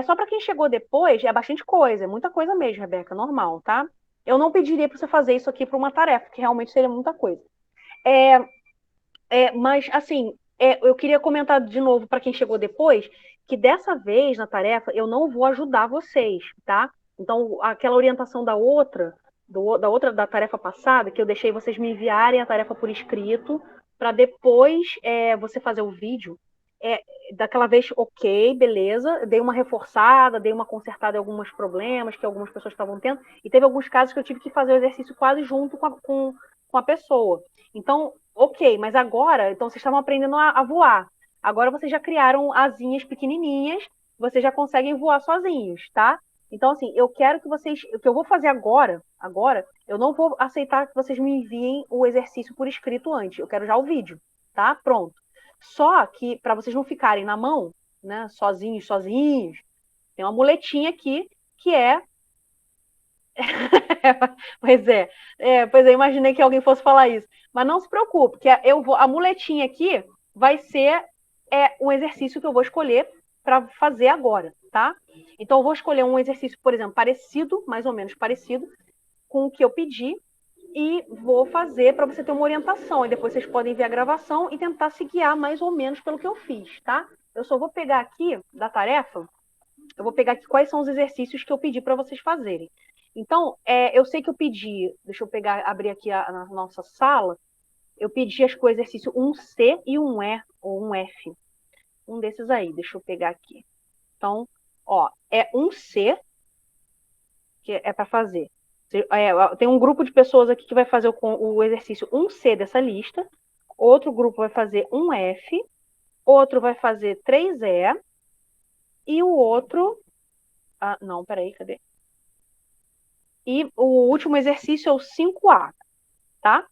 Só para quem chegou depois, é bastante coisa, é muita coisa mesmo, Rebeca, normal, tá? Eu não pediria para você fazer isso aqui para uma tarefa, que realmente seria muita coisa. Mas, assim, eu queria comentar de novo para quem chegou depois, que dessa vez na tarefa eu não vou ajudar vocês, tá? Então, aquela orientação da tarefa passada, que eu deixei vocês me enviarem a tarefa por escrito, para depois você fazer o vídeo. Daquela vez, ok, beleza, dei uma reforçada, dei uma consertada em alguns problemas que algumas pessoas estavam tendo, e teve alguns casos que eu tive que fazer o exercício quase junto com a pessoa. Então, ok, mas agora, então vocês estavam aprendendo a voar. Agora vocês já criaram asinhas pequenininhas, vocês já conseguem voar sozinhos, tá? Então, assim, eu quero que vocês. O que eu vou fazer agora, eu não vou aceitar que vocês me enviem o exercício por escrito antes. Eu quero já o vídeo, tá? Pronto. Só que, para vocês não ficarem na mão, né, sozinhos, tem uma muletinha aqui que é. Pois é, imaginei que alguém fosse falar isso. Mas não se preocupe, que a muletinha aqui vai ser um exercício que eu vou escolher para fazer agora, tá? Então, eu vou escolher um exercício, por exemplo, parecido, mais ou menos parecido, com o que eu pedi, e vou fazer para você ter uma orientação. E depois vocês podem ver a gravação e tentar se guiar mais ou menos pelo que eu fiz, tá? Eu só vou pegar aqui da tarefa, eu vou pegar aqui quais são os exercícios que eu pedi para vocês fazerem. Então, eu sei que eu pedi, deixa eu abrir aqui na nossa sala, eu pedi acho que o exercício 1C e 1E, ou 1F. Um desses aí, deixa eu pegar aqui. Então, ó, é 1C que é para fazer. Tem um grupo de pessoas aqui que vai fazer o exercício 1C dessa lista, outro grupo vai fazer 1F, outro vai fazer 3E, e o outro... Ah, não, peraí, cadê? E o último exercício é o 5A, tá?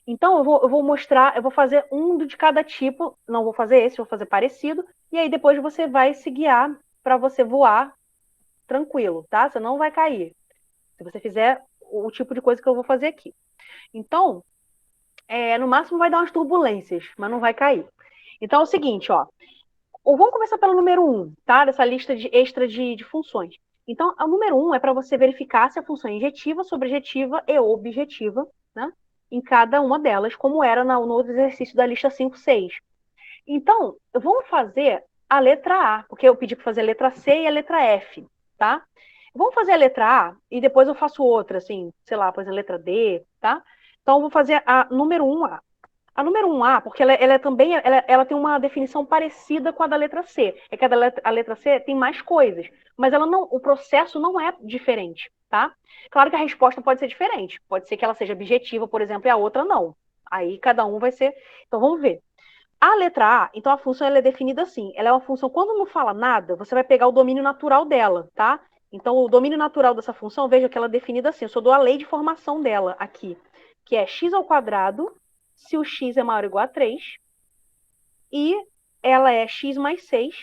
Então, eu vou mostrar, eu vou fazer um de cada tipo, não vou fazer esse, vou fazer parecido, e aí depois você vai se guiar para você voar tranquilo, tá? Você não vai cair, se você fizer o tipo de coisa que eu vou fazer aqui. Então, No máximo vai dar umas turbulências, mas não vai cair. Então é o seguinte, ó. Vamos começar pelo número 1, tá? Dessa lista extra de funções. Então, o número 1 é para você verificar se a função é injetiva, sobrejetiva e objetiva, né? Em cada uma delas, como era no outro exercício da lista 5, 6. Então, vamos fazer a letra A, porque eu pedi para fazer a letra C e a letra F, tá? Vamos fazer a letra A e depois eu faço outra, assim, sei lá, depois a letra D, tá? Então, eu vou fazer a número 1A. A número 1A, porque ela também ela tem uma definição parecida com a da letra C. É que a letra C tem mais coisas, mas o processo não é diferente, tá? Claro que a resposta pode ser diferente. Pode ser que ela seja objetiva, por exemplo, e a outra não. Aí cada um vai ser. Então vamos ver. A letra A, então a função ela é definida assim. Ela é uma função, quando não fala nada, você vai pegar o domínio natural dela, tá? Então o domínio natural dessa função, veja que ela é definida assim. Eu só dou a lei de formação dela aqui, que é x ao quadrado se o x é maior ou igual a 3, e ela é x mais 6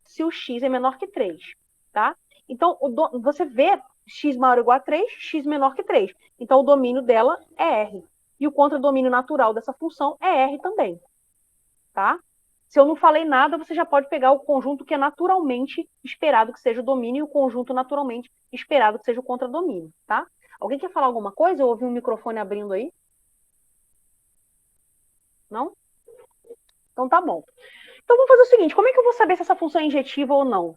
se o x é menor que 3, tá? Então, você vê x maior ou igual a 3, x menor que 3. Então, o domínio dela é R. E o contradomínio natural dessa função é R também, tá? Se eu não falei nada, você já pode pegar o conjunto que é naturalmente esperado que seja o domínio e o conjunto naturalmente esperado que seja o contradomínio, tá? Alguém quer falar alguma coisa? Eu ouvi um microfone abrindo aí? Não? Então tá bom. Então vamos fazer o seguinte, como é que eu vou saber se essa função é injetiva ou não?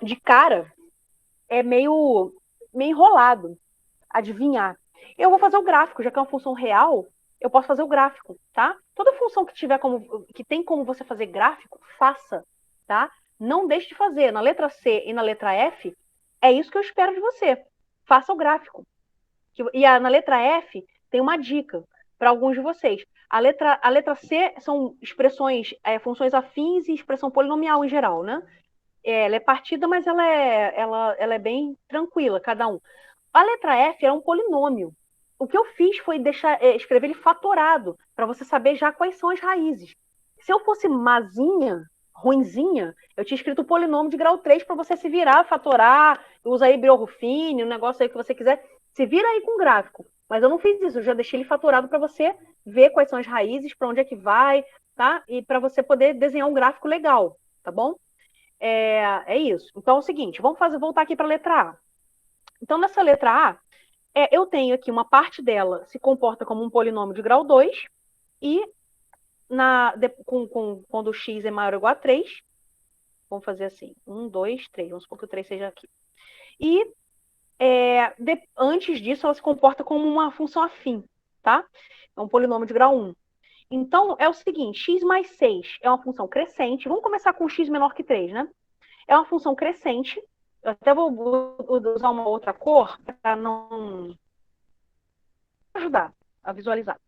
De cara, é meio enrolado adivinhar. Eu vou fazer o gráfico, já que é uma função real, eu posso fazer o gráfico, tá? Toda função que tem como você fazer gráfico, faça, tá? Não deixe de fazer. Na letra C e na letra F, é isso que eu espero de você. Faça o gráfico. E na letra F tem uma dica para alguns de vocês. A letra C são expressões, funções afins e expressão polinomial em geral, né? Ela é partida, mas ela é bem tranquila, cada um. A letra F é um polinômio. O que eu fiz foi escrever ele fatorado, para você saber já quais são as raízes. Se eu fosse mazinha, ruinzinha, eu tinha escrito polinômio de grau 3 para você se virar, fatorar, usa aí Biot-Ruffini, um negócio aí que você quiser. Se vira aí com gráfico. Mas eu não fiz isso, eu já deixei ele fatorado para você ver quais são as raízes, para onde é que vai, tá? E para você poder desenhar um gráfico legal, tá bom? É isso. Então é o seguinte, vamos voltar aqui para a letra A. Então, nessa letra A, eu tenho aqui uma parte dela se comporta como um polinômio de grau 2 e quando o x é maior ou igual a 3, vamos fazer assim, 1, 2, 3, vamos supor que o 3 seja aqui. E antes disso, ela se comporta como uma função afim, tá? É um polinômio de grau 1. Então, é o seguinte, x mais 6 é uma função crescente. Vamos começar com x menor que 3, né? É uma função crescente. Eu até vou usar uma outra cor para não ajudar a visualizar.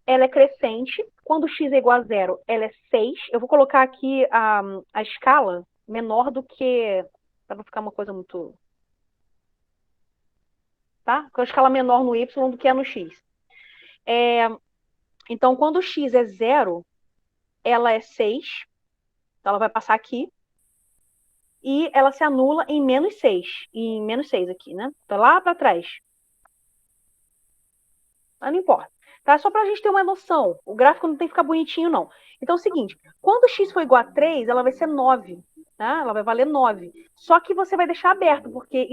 Ela é crescente. Quando x é igual a 0, ela é 6. Eu vou colocar aqui a escala menor do que... para não ficar uma coisa muito... Tá? Com a escala menor no y do que é no x. Então, quando o x é 0, ela é 6. Então, ela vai passar aqui. E ela se anula em menos 6. Em menos 6 aqui, né? Então, lá para trás. Mas não importa. Tá? Só para a gente ter uma noção. O gráfico não tem que ficar bonitinho, não. Então é o seguinte, quando x for igual a 3, ela vai ser 9. Tá? Ela vai valer 9. Só que você vai deixar aberto, porque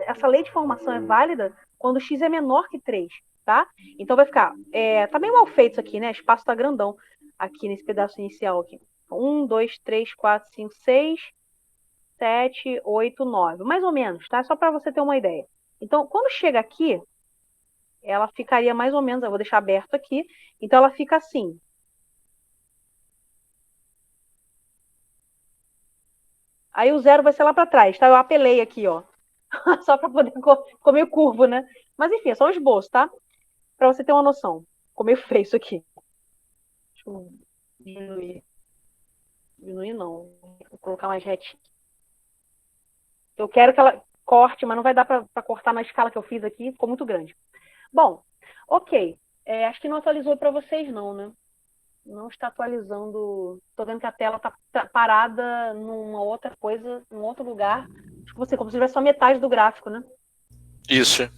essa lei de formação é válida quando x é menor que 3. Tá? Então vai ficar... tá bem mal feito isso aqui, né? O espaço tá grandão aqui nesse pedaço inicial aqui. 1, 2, 3, 4, 5, 6, 7, 8, 9. Mais ou menos, tá? Só para você ter uma ideia. Então, quando chega aqui, ela ficaria mais ou menos, eu vou deixar aberto aqui, então ela fica assim. Aí o 0 vai ser lá para trás, tá? Eu apelei aqui, ó. Só para poder ficou meio curvo, né? Mas enfim, é só um esboço, tá? Para você ter uma noção. Ficou meio feio isso aqui. Deixa eu diminuir. Diminuir não. Vou colocar mais retinho. Eu quero que ela corte, mas não vai dar para cortar na escala que eu fiz aqui, ficou muito grande. Bom, ok. Acho que não atualizou para vocês não, né? Não está atualizando. Estou vendo que a tela está parada numa outra coisa, num outro lugar. Acho que como se tivesse só metade do gráfico, né? Isso.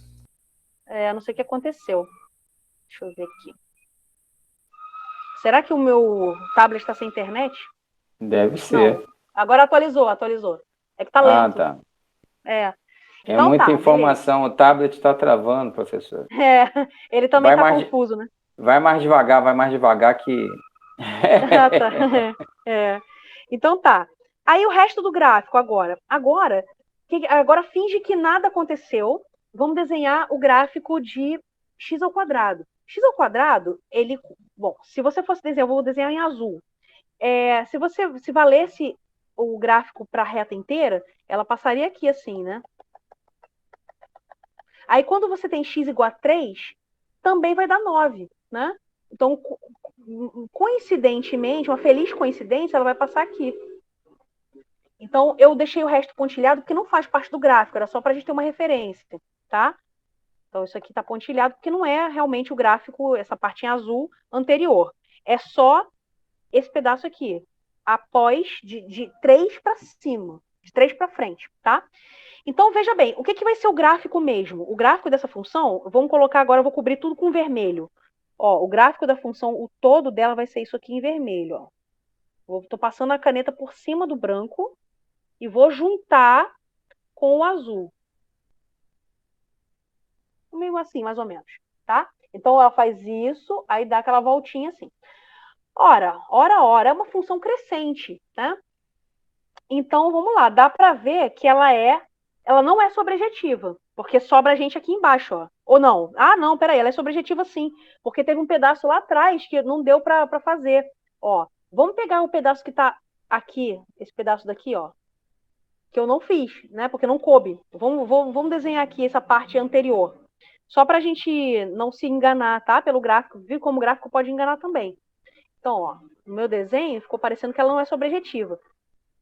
não sei o que aconteceu. Deixa eu ver aqui. Será que o meu tablet está sem internet? Deve ser. Não. Agora atualizou. É que tá Ah, lento. tá. É. É Então muita tá, beleza. informação. O tablet está travando, professor. Ele também Vai tá mais, confuso, né? vai mais devagar que. Ah, tá. É. Então tá. Aí o resto do gráfico agora. Agora finge que nada aconteceu. Vamos desenhar o gráfico de x ao quadrado. X ao quadrado, ele. Bom, se você fosse desenhar, eu vou desenhar em azul. Se você se valesse o gráfico para a reta inteira, ela passaria aqui assim, né? Aí quando você tem x igual a 3, também vai dar 9, né? Então, coincidentemente, uma feliz coincidência, ela vai passar aqui. Então, eu deixei o resto pontilhado porque não faz parte do gráfico, era só para a gente ter uma referência, tá? Então, isso aqui está pontilhado porque não é realmente o gráfico, essa parte em azul anterior. É só esse pedaço aqui, após de 3 para cima, de 3 para frente, tá? Então, veja bem, o que vai ser o gráfico mesmo? O gráfico dessa função, vamos colocar agora, eu vou cobrir tudo com vermelho. Ó, o gráfico da função, o todo dela vai ser isso aqui em vermelho, ó. Estou passando a caneta por cima do branco e vou juntar com o azul. Meio assim, mais ou menos, tá? Então, ela faz isso, aí dá aquela voltinha assim. Ora, é uma função crescente, né? Então, vamos lá, dá para ver que ela não é sobrejetiva, porque sobra a gente aqui embaixo, ó. Ou não? Ah, não, peraí, ela é sobrejetiva sim, porque teve um pedaço lá atrás que não deu para fazer. Ó, vamos pegar o pedaço que tá aqui, esse pedaço daqui, ó, que eu não fiz, né? Porque não coube. Vamos desenhar aqui essa parte anterior. Só para a gente não se enganar, tá? Pelo gráfico, viu como o gráfico pode enganar também. Então, ó, no meu desenho ficou parecendo que ela não é sobrejetiva.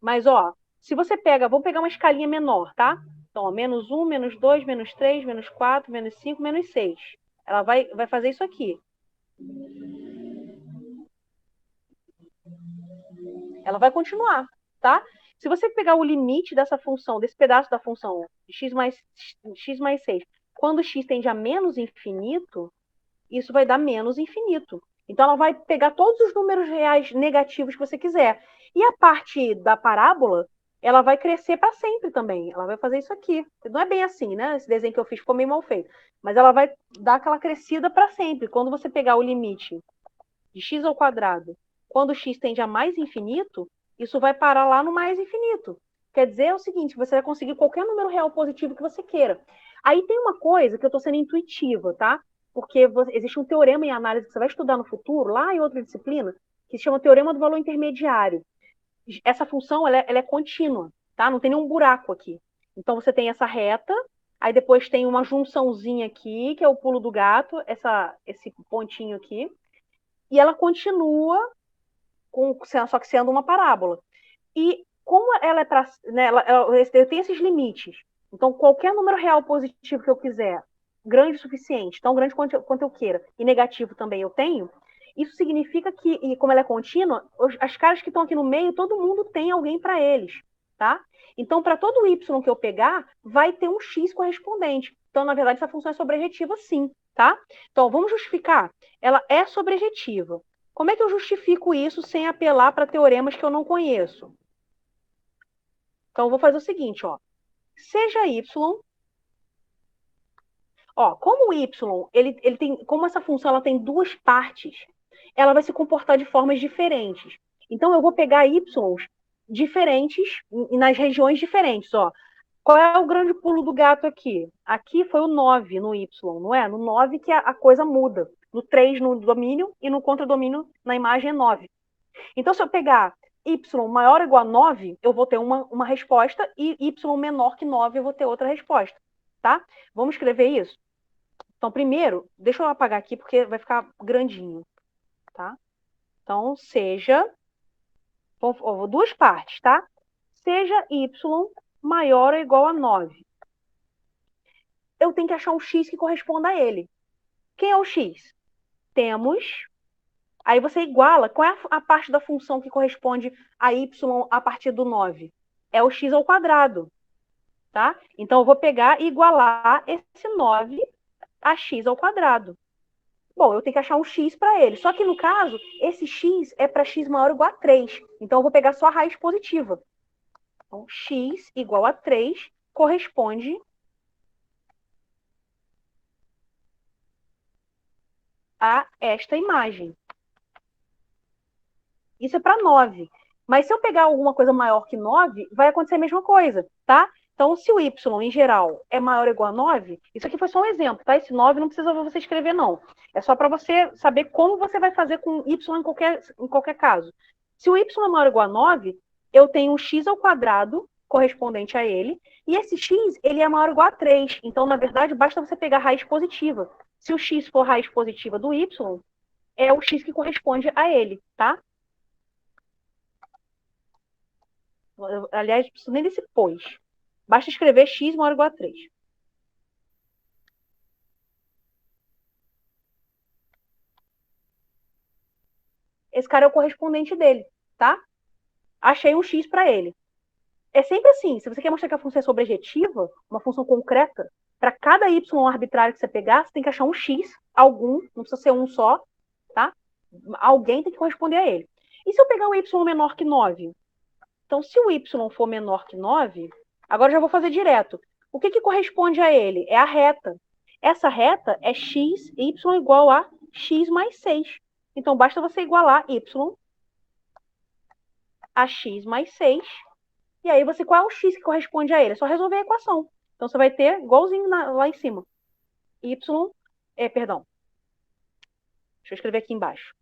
Mas, ó, se você pega, vamos pegar uma escalinha menor, tá? Então, ó, menos 1, menos 2, menos 3, menos 4, menos 5, menos 6. Ela vai fazer isso aqui. Ela vai continuar, tá? Se você pegar o limite dessa função, desse pedaço da função de x mais 6, quando x tende a menos infinito, isso vai dar menos infinito. Então, ela vai pegar todos os números reais negativos que você quiser. E a parte da parábola, ela vai crescer para sempre também. Ela vai fazer isso aqui. Não é bem assim, né? Esse desenho que eu fiz ficou meio mal feito. Mas ela vai dar aquela crescida para sempre. Quando você pegar o limite de x ao quadrado, quando x tende a mais infinito, isso vai parar lá no mais infinito. Quer dizer é o seguinte, você vai conseguir qualquer número real positivo que você queira. Aí tem uma coisa que eu estou sendo intuitiva, tá? Porque existe um teorema em análise que você vai estudar no futuro, lá em outra disciplina, que se chama teorema do valor intermediário. Essa função ela é contínua, tá? Não tem nenhum buraco aqui. Então você tem essa reta, aí depois tem uma junçãozinha aqui, que é o pulo do gato, esse pontinho aqui, e ela continua só que sendo uma parábola. E como ela é para, né, eu tenho esses limites. Então, qualquer número real positivo que eu quiser, grande o suficiente, tão grande quanto eu queira, e negativo também eu tenho, isso significa que, e como ela é contínua, as caras que estão aqui no meio, todo mundo tem alguém para eles, tá? Então, para todo y que eu pegar, vai ter um x correspondente. Então, na verdade, essa função é sobrejetiva, sim, tá? Então, vamos justificar. Ela é sobrejetiva. Como é que eu justifico isso sem apelar para teoremas que eu não conheço? Então, eu vou fazer o seguinte, ó. Seja y, ó, como o y, ele tem, como essa função ela tem duas partes, ela vai se comportar de formas diferentes. Então, eu vou pegar y's diferentes nas regiões diferentes, ó. Qual é o grande pulo do gato aqui? Aqui foi o 9 no y, não é? No 9 que a coisa muda. No 3 no domínio e no contradomínio na imagem é 9. Então, se eu pegar y maior ou igual a 9, eu vou ter uma resposta, e y menor que 9, eu vou ter outra resposta, tá? Vamos escrever isso? Então, primeiro, deixa eu apagar aqui, porque vai ficar grandinho, tá? Então, seja... duas partes, tá? Seja y maior ou igual a 9. Eu tenho que achar um x que corresponda a ele. Quem é o x? Temos... Aí você iguala, qual é a parte da função que corresponde a y a partir do 9? É o x ao quadrado, tá? Então, eu vou pegar e igualar esse 9 ax ao quadrado. Bom, eu tenho que achar um x para ele. Só que, no caso, esse x é para x maior ou igual a 3. Então, eu vou pegar só a raiz positiva. Então, x igual a 3 corresponde a esta imagem. Isso é para 9. Mas se eu pegar alguma coisa maior que 9, vai acontecer a mesma coisa, tá? Então, se o y, em geral, é maior ou igual a 9, isso aqui foi só um exemplo, tá? Esse 9 não precisa você escrever, não. É só para você saber como você vai fazer com y em qualquer caso. Se o y é maior ou igual a 9, eu tenho um x ao quadrado correspondente a ele, e esse x, ele é maior ou igual a 3. Então, na verdade, basta você pegar a raiz positiva. Se o x for raiz positiva do y, é o x que corresponde a ele, tá? Aliás, não preciso nem desse pois. Basta escrever x maior ou igual a 3. Esse cara é o correspondente dele, tá? Achei um x para ele. É sempre assim, se você quer mostrar que a função é sobrejetiva, uma função concreta, para cada y arbitrário que você pegar, você tem que achar um x, algum, não precisa ser um só, tá? Alguém tem que corresponder a ele. E se eu pegar o y menor que 9? Então, se o y for menor que 9, agora eu já vou fazer direto. O que corresponde a ele? É a reta. Essa reta é x, y igual a x mais 6. Então, basta você igualar y a x mais 6. E aí, qual é o x que corresponde a ele? É só resolver a equação. Então, você vai ter igualzinho lá em cima. Perdão. Deixa eu escrever aqui embaixo.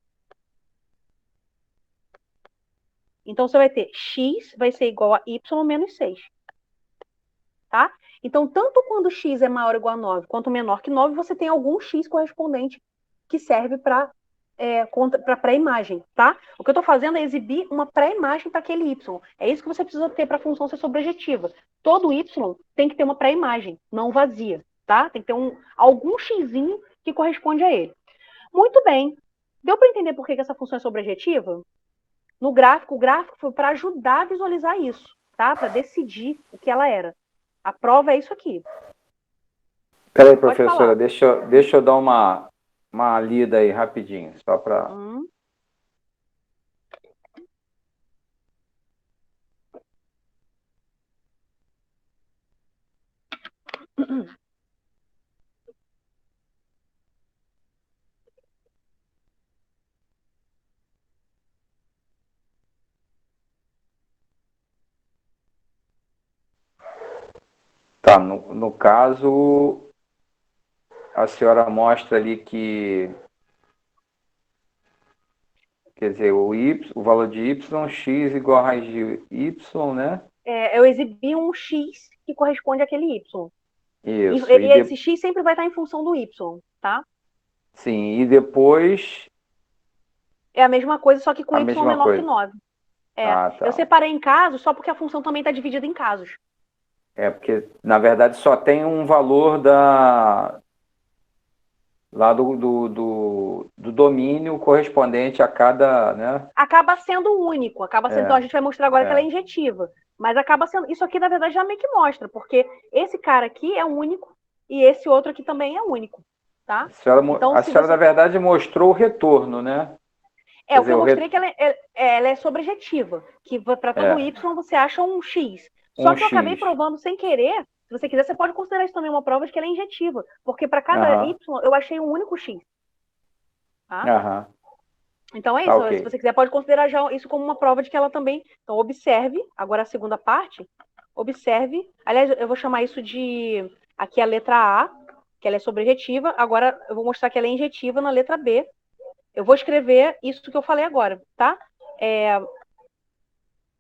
Então, você vai ter x vai ser igual a y menos 6. Tá? Então, tanto quando x é maior ou igual a 9, quanto menor que 9, você tem algum x correspondente que serve para pré-imagem, tá? O que eu estou fazendo é exibir uma pré-imagem para aquele y. É isso que você precisa ter para a função ser sobrejetiva. Todo y tem que ter uma pré-imagem, não vazia, tá? Tem que ter algum xzinho que corresponde a ele. Muito bem. Deu para entender por que essa função é sobrejetiva? No gráfico, o gráfico foi para ajudar a visualizar isso, tá? Para decidir o que ela era. A prova é isso aqui. Peraí, professora, deixa eu dar uma lida aí rapidinho, só para... Tá, no caso, a senhora mostra ali que, quer dizer, o valor de y, x igual a raiz de y, né? Eu exibi um x que corresponde àquele y. Isso. E esse x sempre vai estar em função do y, tá? Sim, e depois... É a mesma coisa, só que com y menor que 9. Tá. Eu separei em casos só porque a função também está dividida em casos. Porque, na verdade, só tem um valor lá do domínio correspondente a cada, né? Acaba sendo único, então a gente vai mostrar agora que ela é injetiva. Mas acaba sendo, isso aqui na verdade já meio que mostra, porque esse cara aqui é único e esse outro aqui também é único, tá? A senhora na verdade mostrou o retorno, né? O que eu mostrei é que ela é sobrejetiva, que para todo y você acha um x. Só que eu acabei provando sem querer. Se você quiser, você pode considerar isso também uma prova de que ela é injetiva. Porque para cada y, eu achei um único x. Tá? Então é isso. Okay. Se você quiser, pode considerar já isso como uma prova de que ela também... Então, observe. Agora, a segunda parte. Observe. Aliás, eu vou chamar isso de... Aqui a letra A, que ela é sobrejetiva. Agora, eu vou mostrar que ela é injetiva na letra B. Eu vou escrever isso que eu falei agora, tá?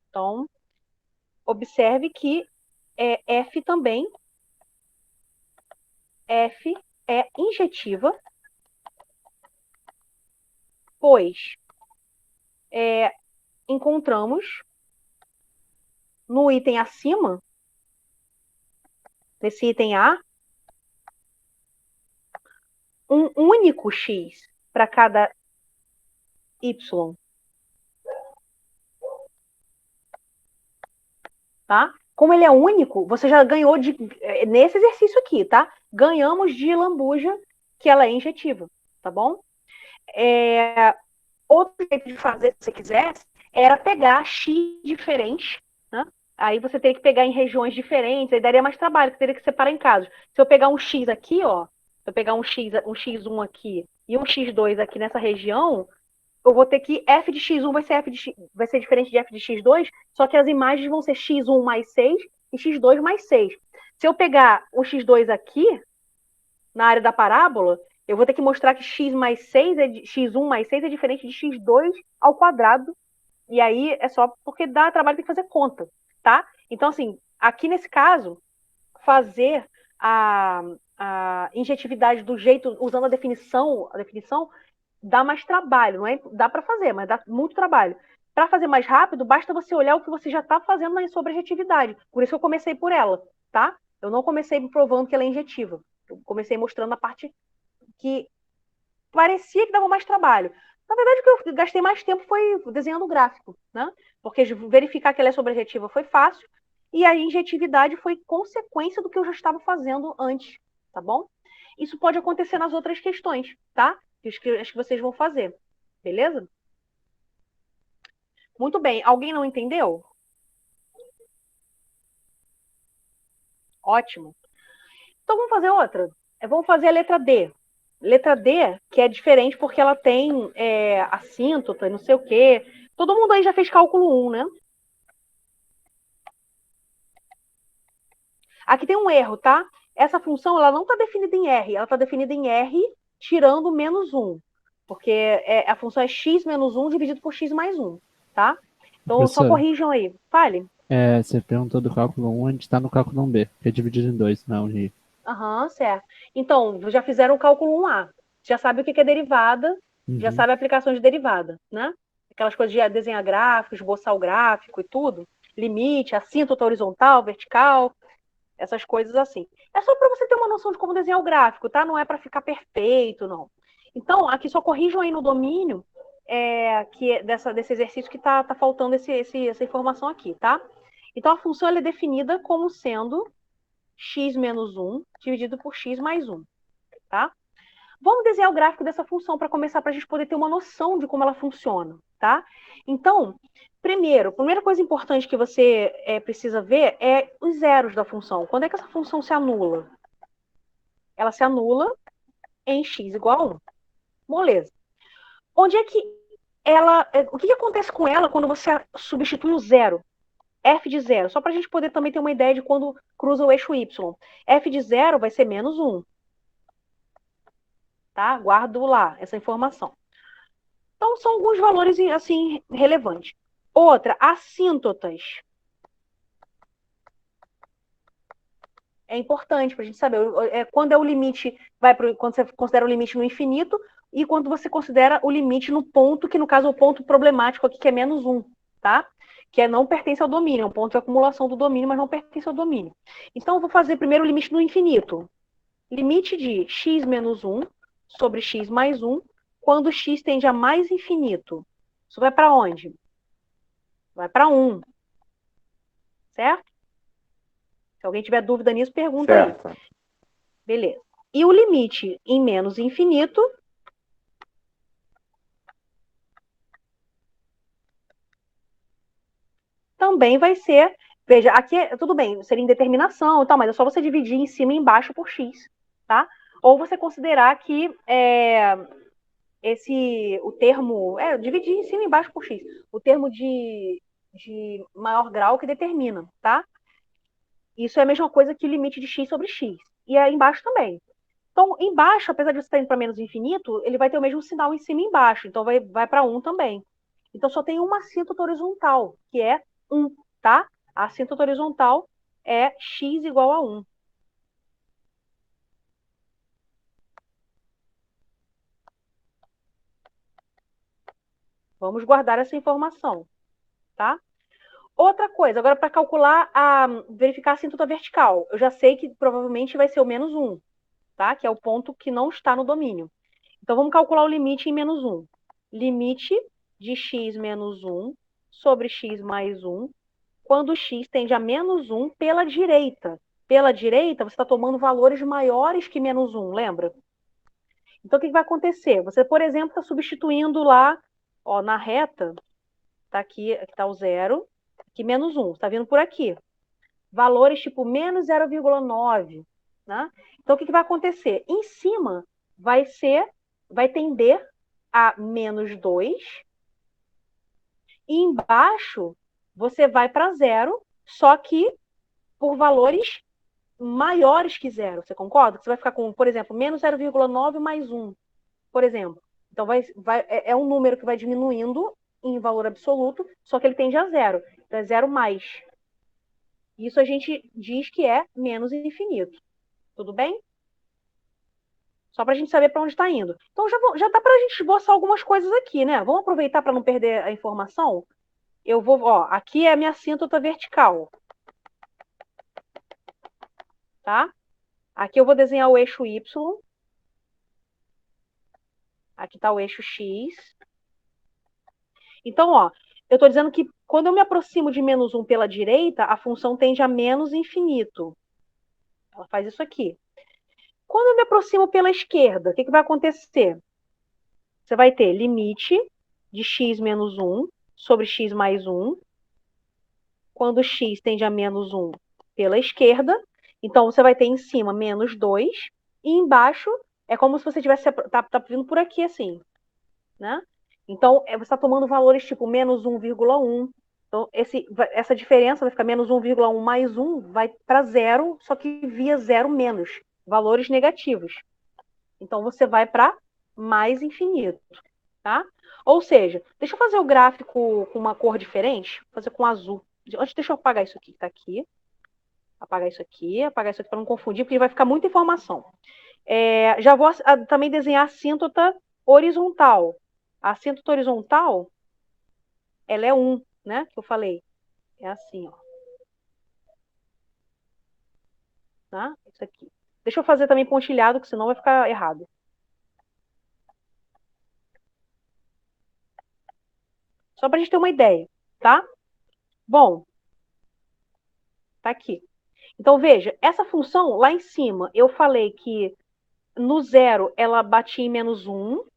Então... Observe que F também, F é injetiva, pois encontramos no item acima, nesse item A, um único x para cada y. Tá? Como ele é único, você já ganhou nesse exercício aqui, tá? Ganhamos de lambuja que ela é injetiva, tá bom? Outro jeito de fazer, se você quisesse, era pegar x diferentes, né? Aí você teria que pegar em regiões diferentes, aí daria mais trabalho, que teria que separar em casos. Se eu pegar um x aqui, ó, se eu pegar um x1 aqui e um x2 aqui nessa região, eu vou ter que f de x1 vai ser diferente de f de x2, só que as imagens vão ser x1 mais 6 e x2 mais 6. Se eu pegar o x2 aqui, na área da parábola, eu vou ter que mostrar que x1 mais 6 é diferente de x2 ao quadrado. E aí é só porque dá trabalho, tem que fazer conta, tá? Então, assim, aqui nesse caso, fazer a injetividade do jeito, usando a definição dá mais trabalho, não é? Dá para fazer, mas dá muito trabalho. Para fazer mais rápido, basta você olhar o que você já está fazendo na sobrejetividade. Por isso eu comecei por ela, tá? Eu não comecei provando que ela é injetiva. Eu comecei mostrando a parte que parecia que dava mais trabalho. Na verdade, o que eu gastei mais tempo foi desenhando o gráfico, né? Porque verificar que ela é sobrejetiva foi fácil e a injetividade foi consequência do que eu já estava fazendo antes, tá bom? Isso pode acontecer nas outras questões, tá? Acho que vocês vão fazer, beleza? Muito bem. Alguém não entendeu? Ótimo. Então vamos fazer outra. Vamos fazer a letra D. Letra D, que é diferente porque ela tem assíntota, não sei o quê. Todo mundo aí já fez cálculo 1, né? Aqui tem um erro, tá? Essa função ela não está definida em R, ela está definida em R tirando menos 1. Porque a função é x menos 1 dividido por x mais 1, tá? Então só Professora, corrijam aí. Fale. você perguntou do cálculo 1, a gente está no cálculo 1B, que é dividido em 2, não unir. Aham, certo. Então, já fizeram o cálculo 1A. Já sabe o que é derivada, já sabe a aplicação de derivada, né? Aquelas coisas de desenhar gráfico, esboçar o gráfico e tudo. Limite, assíntota horizontal, vertical, essas coisas assim. É só para você ter uma noção de como desenhar o gráfico, tá? Não é para ficar perfeito, não. Então, aqui só corrijam aí no domínio desse exercício que tá faltando essa informação aqui, tá? Então, a função ela é definida como sendo x menos 1 dividido por x mais 1, tá? Vamos desenhar o gráfico dessa função para começar, para a gente poder ter uma noção de como ela funciona, tá? Então, primeira coisa importante que você precisa ver é os zeros da função. Quando é que essa função se anula? Ela se anula em x igual a 1. Beleza. Onde é que o que acontece com ela quando você substitui o zero? F de zero, só para a gente poder também ter uma ideia de quando cruza o eixo y. F de zero vai ser menos 1. Tá? Guardo lá essa informação. Então, são alguns valores, assim, relevantes. Outra, assíntotas. É importante para a gente saber. Quando é o limite, quando você considera o limite no infinito e quando você considera o limite no ponto, que no caso é o ponto problemático aqui, que é menos 1, tá? Que não pertence ao domínio, é um ponto de acumulação do domínio, mas não pertence ao domínio. Então, eu vou fazer primeiro o limite no infinito. Limite de x menos 1 sobre x mais 1, quando x tende a mais infinito. Isso vai para onde? Vai para 1. Certo? Se alguém tiver dúvida nisso, pergunta Certo. aí. Beleza. E o limite em menos infinito também vai ser... Veja, aqui tudo bem, seria indeterminação e tal, mas é só você dividir em cima e embaixo por x, tá? Ou você considerar que o termo... dividir em cima e embaixo por x. O termo de maior grau que determina, tá? Isso é a mesma coisa que o limite de x sobre x. E aí embaixo também. Então, embaixo, apesar de você estar indo para menos infinito, ele vai ter o mesmo sinal em cima e embaixo. Então, vai para 1 também. Então, só tem uma assíntota horizontal, que é 1, tá? A assíntota horizontal é x igual a 1. Vamos guardar essa informação, tá? Outra coisa, agora para calcular, verificar a assíntota vertical. Eu já sei que provavelmente vai ser o menos 1, tá? Que é o ponto que não está no domínio. Então, vamos calcular o limite em menos 1. Limite de x menos 1 sobre x mais 1, quando x tende a menos 1 pela direita. Pela direita, você está tomando valores maiores que menos 1, lembra? Então, o que vai acontecer? Você, por exemplo, está substituindo lá, ó, na reta, tá aqui está o 0, aqui menos 1, está vindo por aqui. Valores tipo menos 0,9, né? Então, o que vai acontecer? Em cima vai tender a menos 2, e embaixo você vai para 0, só que por valores maiores que 0. Você concorda? Você vai ficar com, por exemplo, menos 0,9 mais 1, por exemplo. Então, é um número que vai diminuindo em valor absoluto, só que ele tende a 0. Então, é 0 mais. Isso a gente diz que é menos infinito. Tudo bem? Só para a gente saber para onde está indo. Então, já dá para a gente esboçar algumas coisas aqui, né? Vamos aproveitar para não perder a informação? Eu vou, ó, aqui é a minha assíntota vertical. Tá? Aqui eu vou desenhar o eixo Y. Aqui está o eixo X. Então, ó, eu estou dizendo que quando eu me aproximo de menos 1 pela direita, a função tende a menos infinito. Ela faz isso aqui. Quando eu me aproximo pela esquerda, o que vai acontecer? Você vai ter limite de x menos 1 sobre x mais 1. Quando x tende a menos 1 pela esquerda, então você vai ter em cima menos 2, e embaixo é como se você tivesse tá vindo por aqui assim, né? Então, você está tomando valores tipo menos 1,1. Então, essa diferença vai ficar menos 1,1 mais 1, vai para 0, só que via 0 menos, valores negativos. Então, você vai para mais infinito, tá? Ou seja, deixa eu fazer o gráfico com uma cor diferente, vou fazer com azul. Antes, deixa eu apagar isso aqui, que está aqui. Apagar isso aqui para não confundir, porque vai ficar muita informação. Já vou também desenhar a assíntota horizontal. A assíntota horizontal, ela é 1, né? Que eu falei. É assim, ó. Tá? Isso aqui. Deixa eu fazer também pontilhado, que senão vai ficar errado. Só para a gente ter uma ideia, tá? Bom, tá aqui. Então, veja, essa função lá em cima, eu falei que no 0 ela batia em menos 1.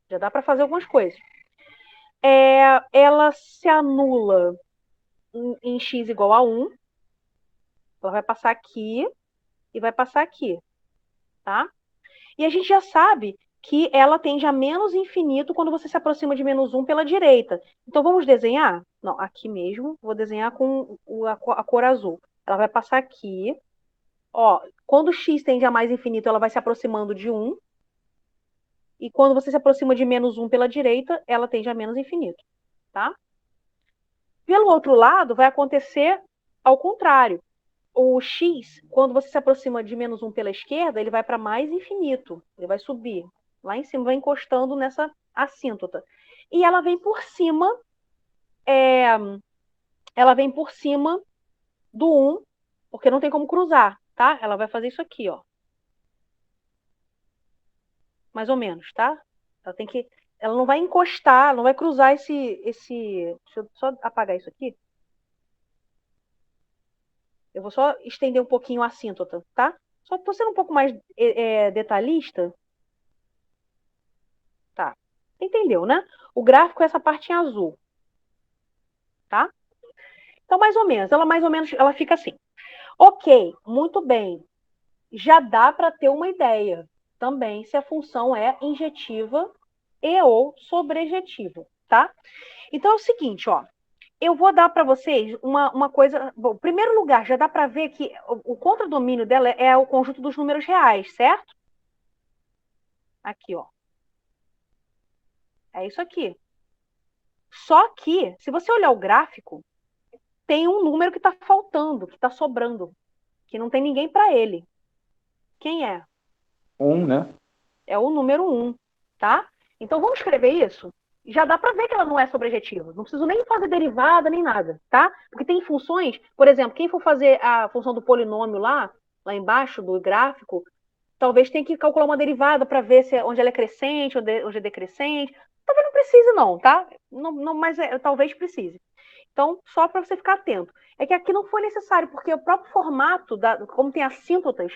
Já dá para fazer algumas coisas. Ela se anula em x igual a 1. Ela vai passar aqui e vai passar aqui, tá? E a gente já sabe que ela tende a menos infinito quando você se aproxima de menos 1 pela direita. Então, vamos desenhar? Não, aqui mesmo. Vou desenhar com a cor azul. Ela vai passar aqui. Ó, quando x tende a mais infinito, ela vai se aproximando de 1. E quando você se aproxima de menos 1 pela direita, ela tende a menos infinito, tá? Pelo outro lado, vai acontecer ao contrário. O x, quando você se aproxima de menos 1 pela esquerda, ele vai para mais infinito. Ele vai subir. Lá em cima, vai encostando nessa assíntota. E ela vem por cima, do 1, porque não tem como cruzar, tá? Ela vai fazer isso aqui, ó. Mais ou menos, tá? Ela não vai encostar, não vai cruzar esse... Deixa eu só apagar isso aqui. Eu vou só estender um pouquinho a assíntota, tá? Só tô sendo um pouco mais detalhista. Tá. Entendeu, né? O gráfico é essa parte em azul. Tá? Então, mais ou menos, ela fica assim. Ok, muito bem. Já dá para ter uma ideia também se a função é injetiva e ou sobrejetiva, tá? Então é o seguinte, ó. Eu vou dar para vocês uma coisa... Bom, em primeiro lugar, já dá para ver que o contradomínio dela é o conjunto dos números reais, certo? Aqui, ó. É isso aqui. Só que, se você olhar o gráfico, tem um número que está faltando, que está sobrando, que não tem ninguém para ele. Quem é? 1, né? É o número 1, tá? Então, vamos escrever isso? Já dá para ver que ela não é sobrejetiva. Não preciso nem fazer derivada, nem nada, tá? Porque tem funções, por exemplo, quem for fazer a função do polinômio lá embaixo do gráfico, talvez tenha que calcular uma derivada para ver onde ela é crescente, onde é decrescente. Talvez não precise não, tá? Não, mas talvez precise. Então, só para você ficar atento. É que aqui não foi necessário, porque o próprio formato, como tem assíntotas,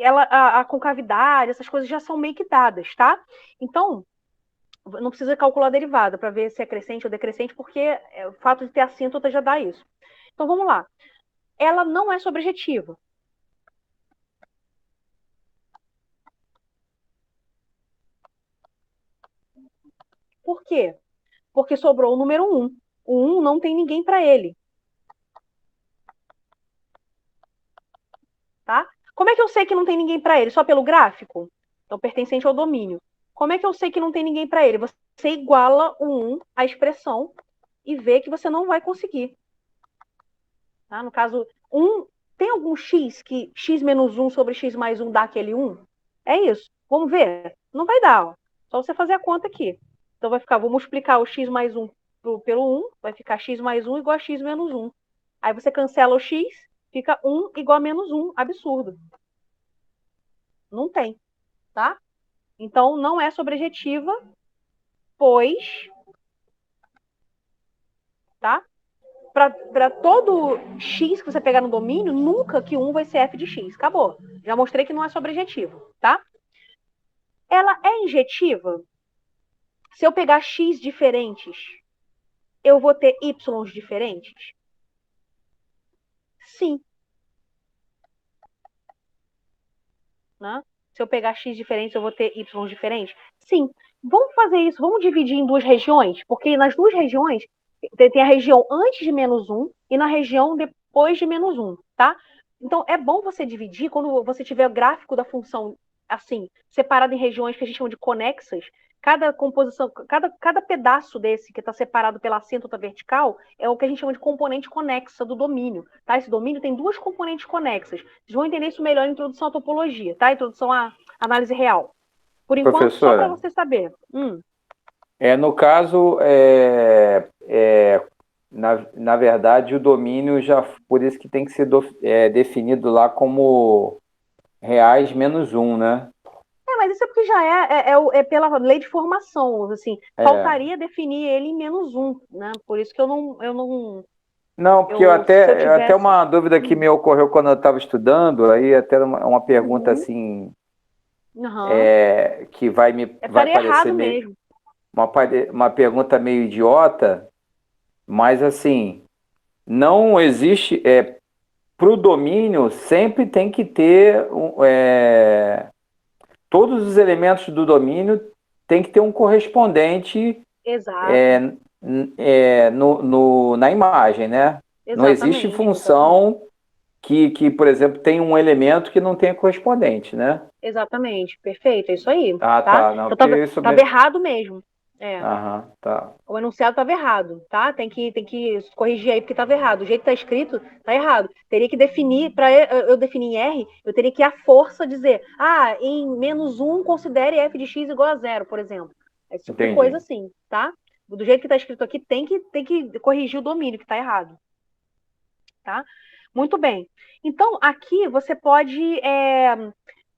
a concavidade, essas coisas já são meio que dadas, tá? Então, não precisa calcular a derivada para ver se é crescente ou decrescente, porque o fato de ter assíntota já dá isso. Então, vamos lá. Ela não é sobrejetiva. Por quê? Porque sobrou o número 1. O 1 não tem ninguém para ele. Tá? Como é que eu sei que não tem ninguém para ele? Só pelo gráfico? Então, pertencente ao domínio. Como é que eu sei que não tem ninguém para ele? Você iguala o 1 à expressão e vê que você não vai conseguir. Tá? No caso, 1, tem algum x que x menos 1 sobre x mais 1 dá aquele 1? É isso. Vamos ver? Não vai dar. Ó. Só você fazer a conta aqui. Então vai ficar, vou multiplicar o x mais 1 pelo 1, vai ficar x mais 1 igual a x menos 1. Aí você cancela o x, fica 1 igual a menos 1. Absurdo. Não tem, tá? Então não é sobrejetiva, pois, tá? Para todo x que você pegar no domínio, nunca que 1 vai ser f de x. Acabou. Já mostrei que não é sobrejetivo, tá? Ela é injetiva? Se eu pegar x diferentes, eu vou ter y diferentes? Sim. Né? Se eu pegar x diferentes, eu vou ter y diferentes? Sim. Vamos fazer isso, vamos dividir em duas regiões, porque nas duas regiões tem a região antes de menos 1 e na região depois de menos 1, tá? Então, é bom você dividir quando você tiver o gráfico da função assim, separado em regiões que a gente chama de conexas. Cada composição, cada pedaço desse que está separado pela assíntota vertical é o que a gente chama de componente conexa do domínio. Tá? Esse domínio tem duas componentes conexas. Vocês vão entender isso melhor em introdução à topologia, tá? Introdução à análise real. Por enquanto, só para você saber. No caso, na verdade, o domínio já, por isso que tem que ser definido lá como reais menos 1, né? Mas isso é porque já é pela lei de formação, assim, faltaria definir ele em menos 1, né? Por isso que eu não... Não, porque até uma dúvida que me ocorreu quando eu estava estudando, aí até uma pergunta assim, que vai parecer meio... Uma pergunta meio idiota, mas assim, não existe... para o domínio, sempre tem que ter... todos os elementos do domínio tem que ter um correspondente na imagem, né? Exatamente. Não existe função que, por exemplo, tem um elemento que não tenha correspondente, né? Exatamente, perfeito, é isso aí. Não, então estava errado mesmo. Tá. O enunciado estava errado, tá? Tem que corrigir aí porque estava errado. O jeito que está escrito está errado. Teria que definir, para eu definir em R, eu teria que à força dizer, em menos 1 considere f de x igual a 0, por exemplo. Esse tipo de coisa assim, tá? Do jeito que está escrito aqui, tem que corrigir o domínio que está errado. Tá? Muito bem. Então, aqui você pode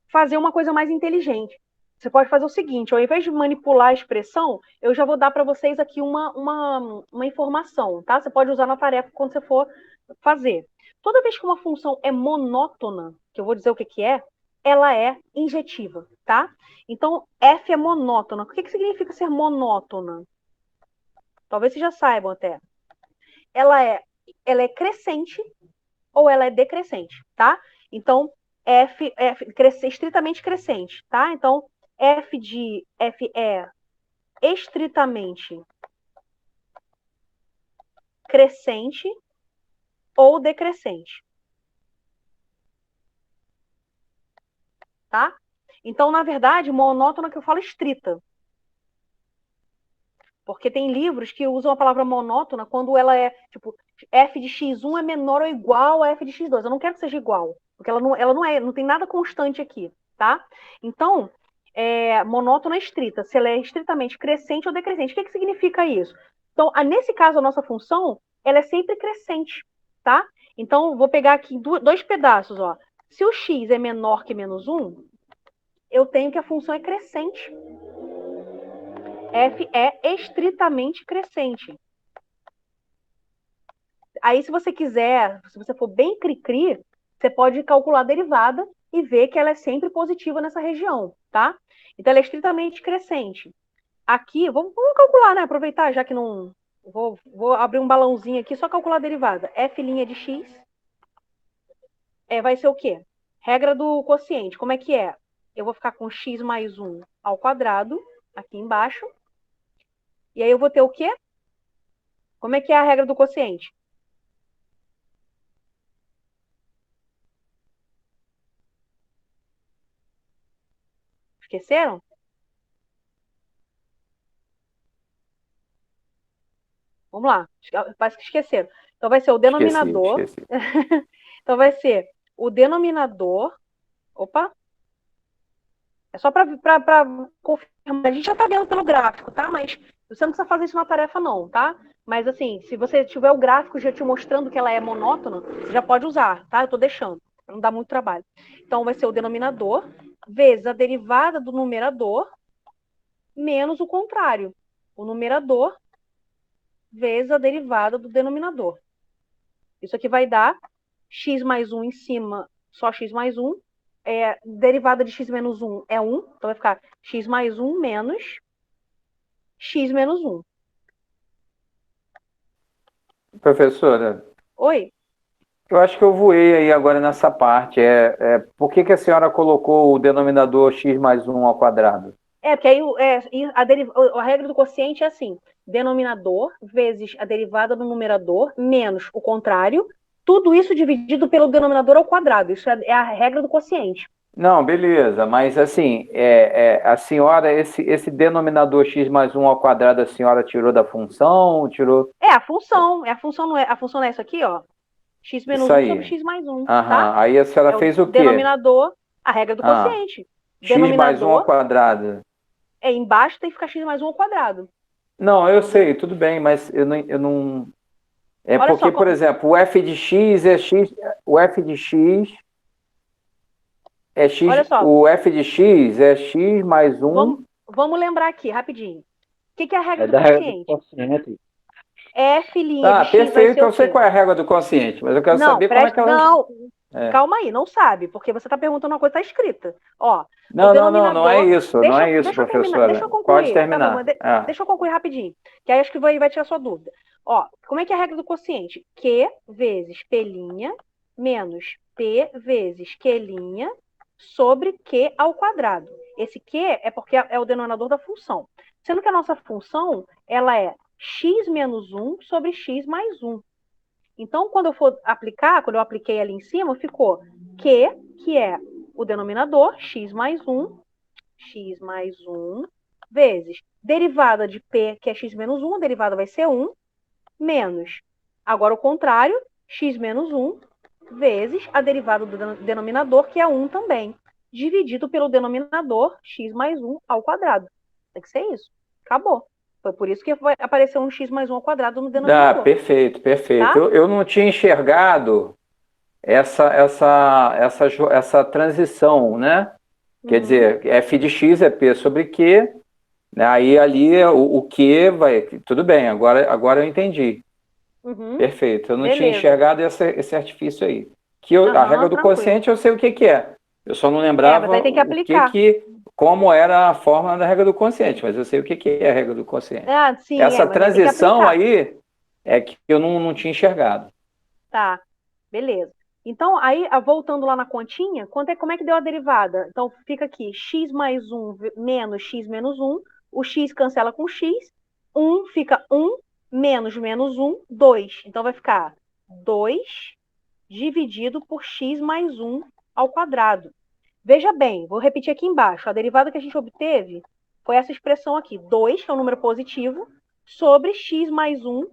fazer uma coisa mais inteligente. Você pode fazer o seguinte, ao invés de manipular a expressão, eu já vou dar para vocês aqui uma informação, tá? Você pode usar na tarefa quando você for fazer. Toda vez que uma função é monótona, que eu vou dizer o que é, ela é injetiva, tá? Então, f é monótona. O que significa ser monótona? Talvez vocês já saibam até. Ela é crescente ou ela é decrescente, tá? Então, f é estritamente crescente, tá? Então, f é estritamente crescente ou decrescente. Tá? Então, na verdade, monótona que eu falo estrita. Porque tem livros que usam a palavra monótona quando ela é, tipo, f de x1 é menor ou igual a f de x2. Eu não quero que seja igual, porque ela não tem nada constante aqui, tá? Então, monótona estrita, se ela é estritamente crescente ou decrescente. O que significa isso? Então, nesse caso, a nossa função, ela é sempre crescente, tá? Então, vou pegar aqui dois pedaços, ó. Se o x é menor que menos 1, eu tenho que a função é crescente. F é estritamente crescente. Aí, se você quiser, se você for bem cri-cri, você pode calcular a derivada e ver que ela é sempre positiva nessa região, tá? Então, ela é estritamente crescente. Aqui, vamos calcular, né? Aproveitar, já que não... Vou abrir um balãozinho aqui, só calcular a derivada. F' de x vai ser o quê? Regra do quociente. Como é que é? Eu vou ficar com x mais 1 ao quadrado, aqui embaixo. E aí eu vou ter o quê? Como é que é a regra do quociente? Esqueceram? Vamos lá. Parece que esqueceram. Então vai ser o denominador. Esqueci. Então vai ser o denominador. Opa! É só para confirmar. A gente já está vendo pelo gráfico, tá? Mas você não precisa fazer isso na tarefa, não, tá? Mas assim, se você tiver o gráfico já te mostrando que ela é monótona, você já pode usar, tá? Eu estou deixando, para não dar muito trabalho. Então vai ser o denominador vezes a derivada do numerador menos o contrário. O numerador vezes a derivada do denominador. Isso aqui vai dar x mais 1 em cima, só x mais 1. Derivada de x menos 1 é 1. Então vai ficar x mais 1 menos x menos 1. Professora, Oi? eu acho que eu voei aí agora nessa parte. Por que a senhora colocou o denominador x mais 1 ao quadrado? Porque aí a regra do quociente é assim: denominador vezes a derivada do numerador menos o contrário, tudo isso dividido pelo denominador ao quadrado. Isso é a regra do quociente. Não, beleza, mas assim, a senhora, esse denominador x mais 1 ao quadrado, a senhora tirou da função, tirou... A função não é, a função é isso aqui, ó. X menos Isso 1 aí. sobre x mais 1, Aham. tá? Aí a senhora fez o quê? Denominador, a regra do quociente. X mais 1 ao quadrado. Embaixo tem que ficar x mais 1 ao quadrado. Não, eu sei, tudo bem, mas eu não... Olha porque, só, por exemplo, o f de x é x... O f de x é x... Olha só. O f de x é x mais 1... Vamos lembrar aqui, rapidinho. O que é a regra do quociente? F' de x perfeito, eu sei qual é a regra do quociente, mas eu quero saber como é que ela... Não, calma aí, não sabe, porque você está perguntando uma coisa que está escrita. Ó, não é isso, professora. Deixa eu concluir. Pode terminar. Deixa eu concluir rapidinho, que aí acho que vai tirar sua dúvida. Ó, como é que é a regra do quociente? Q vezes P' menos P vezes Q' sobre Q ao quadrado. Esse Q é porque é o denominador da função. Sendo que a nossa função, ela é x menos 1 sobre x mais 1. Então, quando eu for aplicar, quando eu apliquei ali em cima, ficou Q, que é o denominador, x mais 1, vezes derivada de P, que é x menos 1, a derivada vai ser 1, menos, agora o contrário, x menos 1, vezes a derivada do denominador, que é 1 também, dividido pelo denominador, x mais 1 ao quadrado. Tem que ser isso. Acabou. Foi por isso que vai aparecer um x mais 1 ao quadrado no denominador. Perfeito. Tá? Eu não tinha enxergado essa transição, né? Quer dizer, f de x é p sobre q, né? Aí ali o q vai... Tudo bem, agora eu entendi. Perfeito. Eu não tinha enxergado esse artifício aí. A regra do quociente eu sei o que é. Eu só não lembrava mas aí tem que aplicar. como era a fórmula da regra do quociente, mas eu sei o que é a regra do quociente. Sim, essa transição aí é que eu não tinha enxergado. Tá, beleza. Então, aí, voltando lá na continha, como é que deu a derivada? Então, fica aqui, x mais 1 menos x menos 1, o x cancela com x, 1 fica 1, menos 1, 2. Então, vai ficar 2 dividido por x mais 1 ao quadrado. Veja bem, vou repetir aqui embaixo. A derivada que a gente obteve foi essa expressão aqui. 2, que é um número positivo, sobre x mais 1,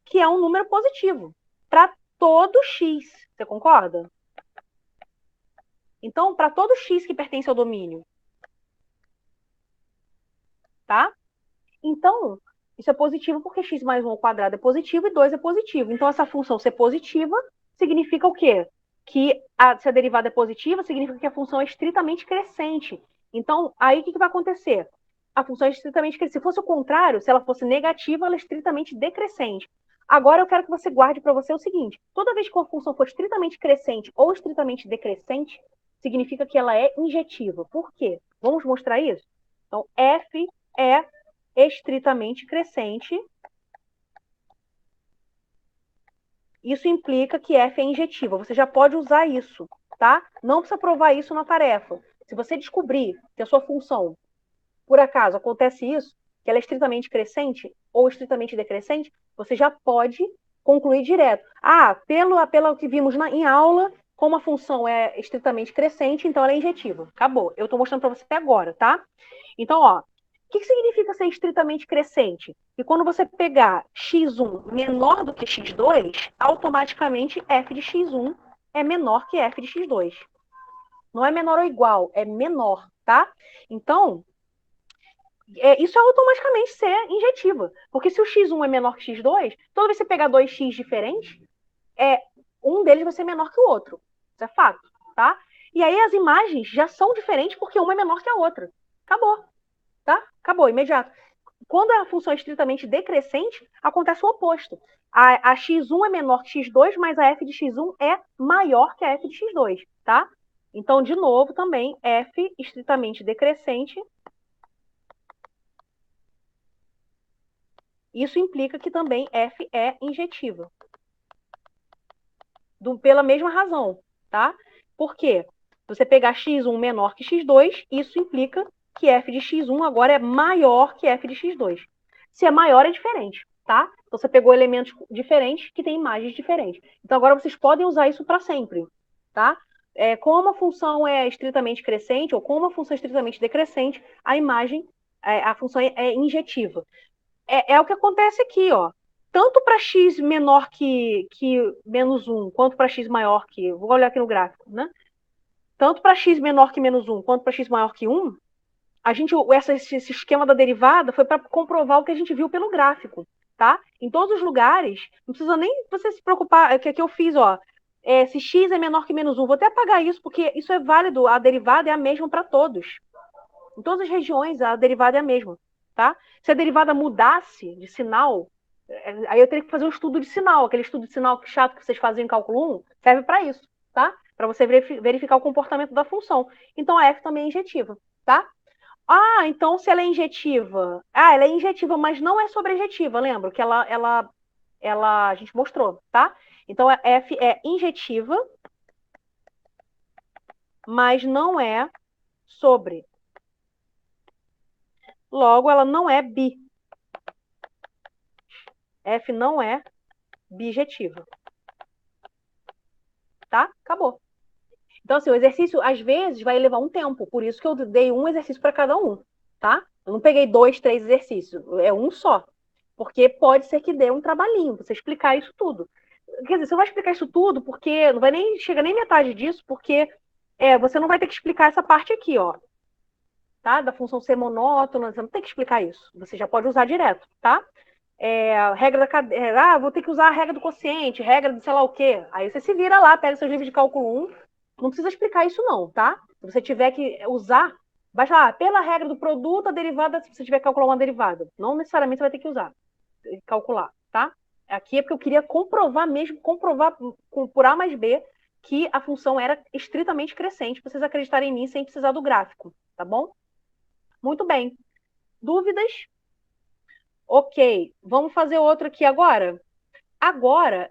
que é um número positivo. Para todo x. Você concorda? Então, para todo x que pertence ao domínio. Tá? Então, isso é positivo porque x mais 1 ao quadrado é positivo e 2 é positivo. Então, essa função ser positiva significa o quê? Que se a derivada é positiva, significa que a função é estritamente crescente. Então, aí o que vai acontecer? A função é estritamente crescente. Se fosse o contrário, se ela fosse negativa, ela é estritamente decrescente. Agora eu quero que você guarde para você o seguinte: toda vez que uma função for estritamente crescente ou estritamente decrescente, significa que ela é injetiva. Por quê? Vamos mostrar isso? Então, f é estritamente crescente. Isso implica que f é injetiva. Você já pode usar isso, tá? Não precisa provar isso na tarefa. Se você descobrir que a sua função, por acaso, acontece isso, que ela é estritamente crescente ou estritamente decrescente, você já pode concluir direto. Pelo que vimos em aula, como a função é estritamente crescente, então ela é injetiva. Acabou. Eu estou mostrando para você agora, tá? Então, ó, o que significa ser estritamente crescente? Que quando você pegar x1 menor do que x2, automaticamente f de x1 é menor que f de x2. Não é menor ou igual, é menor, tá? Então, isso é automaticamente ser injetiva. Porque se o x1 é menor que x2, toda vez que você pegar dois x diferentes, um deles vai ser menor que o outro. Isso é fato, tá? E aí as imagens já são diferentes porque uma é menor que a outra. Acabou, tá? Acabou, imediato. Quando a função é estritamente decrescente, acontece o oposto. A x1 é menor que x2, mas a f de x1 é maior que a f de x2, tá? Então, de novo, também, f estritamente decrescente. Isso implica que também f é injetiva. Pela mesma razão, tá? Por quê? Se você pegar x1 menor que x2, isso implica que f de x1 agora é maior que f de x2. Se é maior, é diferente, tá? Então, você pegou elementos diferentes que têm imagens diferentes. Então, agora vocês podem usar isso para sempre, tá? Como a função é estritamente crescente ou como a função é estritamente decrescente, a imagem, a função é injetiva. É o que acontece aqui, ó. Tanto para x menor que menos 1, quanto para x maior que... Vou olhar aqui no gráfico, né? Tanto para x menor que menos 1, quanto para x maior que 1, esse esquema da derivada foi para comprovar o que a gente viu pelo gráfico, tá? Em todos os lugares, não precisa nem você se preocupar, que eu fiz, ó. Se x é menor que menos 1, vou até apagar isso, porque isso é válido, a derivada é a mesma para todos. Em todas as regiões, a derivada é a mesma, tá? Se a derivada mudasse de sinal, aí eu teria que fazer um estudo de sinal. Aquele estudo de sinal chato que vocês fazem em cálculo 1 serve para isso, tá? Para você verificar o comportamento da função. Então, a f também é injetiva, tá? Então se ela é injetiva... ela é injetiva, mas não é sobrejetiva, lembra? Que a gente mostrou, tá? Então, a f é injetiva, mas não é sobre. Logo, ela não é bi. F não é bijetiva. Tá? Acabou. Então, assim, o exercício, às vezes, vai levar um tempo. Por isso que eu dei um exercício para cada um, tá? Eu não peguei 2, 3 exercícios. É um só. Porque pode ser que dê um trabalhinho você explicar isso tudo. Quer dizer, você vai explicar isso tudo porque não vai nem chegar nem metade disso, porque você não vai ter que explicar essa parte aqui, ó. Tá? Da função ser monótona, você não tem que explicar isso. Você já pode usar direto, tá? Regra da cadeira, vou ter que usar a regra do quociente, regra de sei lá o quê. Aí você se vira lá, pega seus livros de cálculo 1, não precisa explicar isso não, tá? Se você tiver que usar, baixa lá, pela regra do produto, a derivada, se você tiver que calcular uma derivada. Não necessariamente você vai ter que usar, calcular, tá? Aqui é porque eu queria comprovar por A mais B, que a função era estritamente crescente, para vocês acreditarem em mim sem precisar do gráfico, tá bom? Muito bem. Dúvidas? Ok, vamos fazer outro aqui agora? Agora,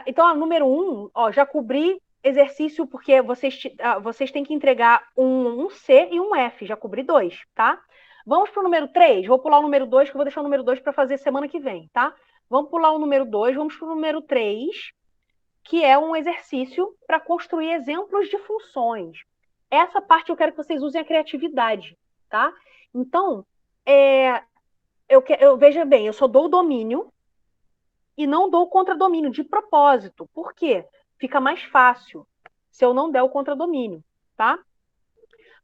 então, número 1, ó, já cobri exercício, porque vocês têm que entregar um C e um F, já cobri 2, tá? Vamos para o número 3, vou pular o número 2, que eu vou deixar o número 2 para fazer semana que vem, tá? Vamos pular o número 2, vamos para o número 3, que é um exercício para construir exemplos de funções. Essa parte eu quero que vocês usem a criatividade, tá? Então, veja bem, eu só dou o domínio e não dou o contradomínio de propósito. Por quê? Fica mais fácil se eu não der o contradomínio, tá?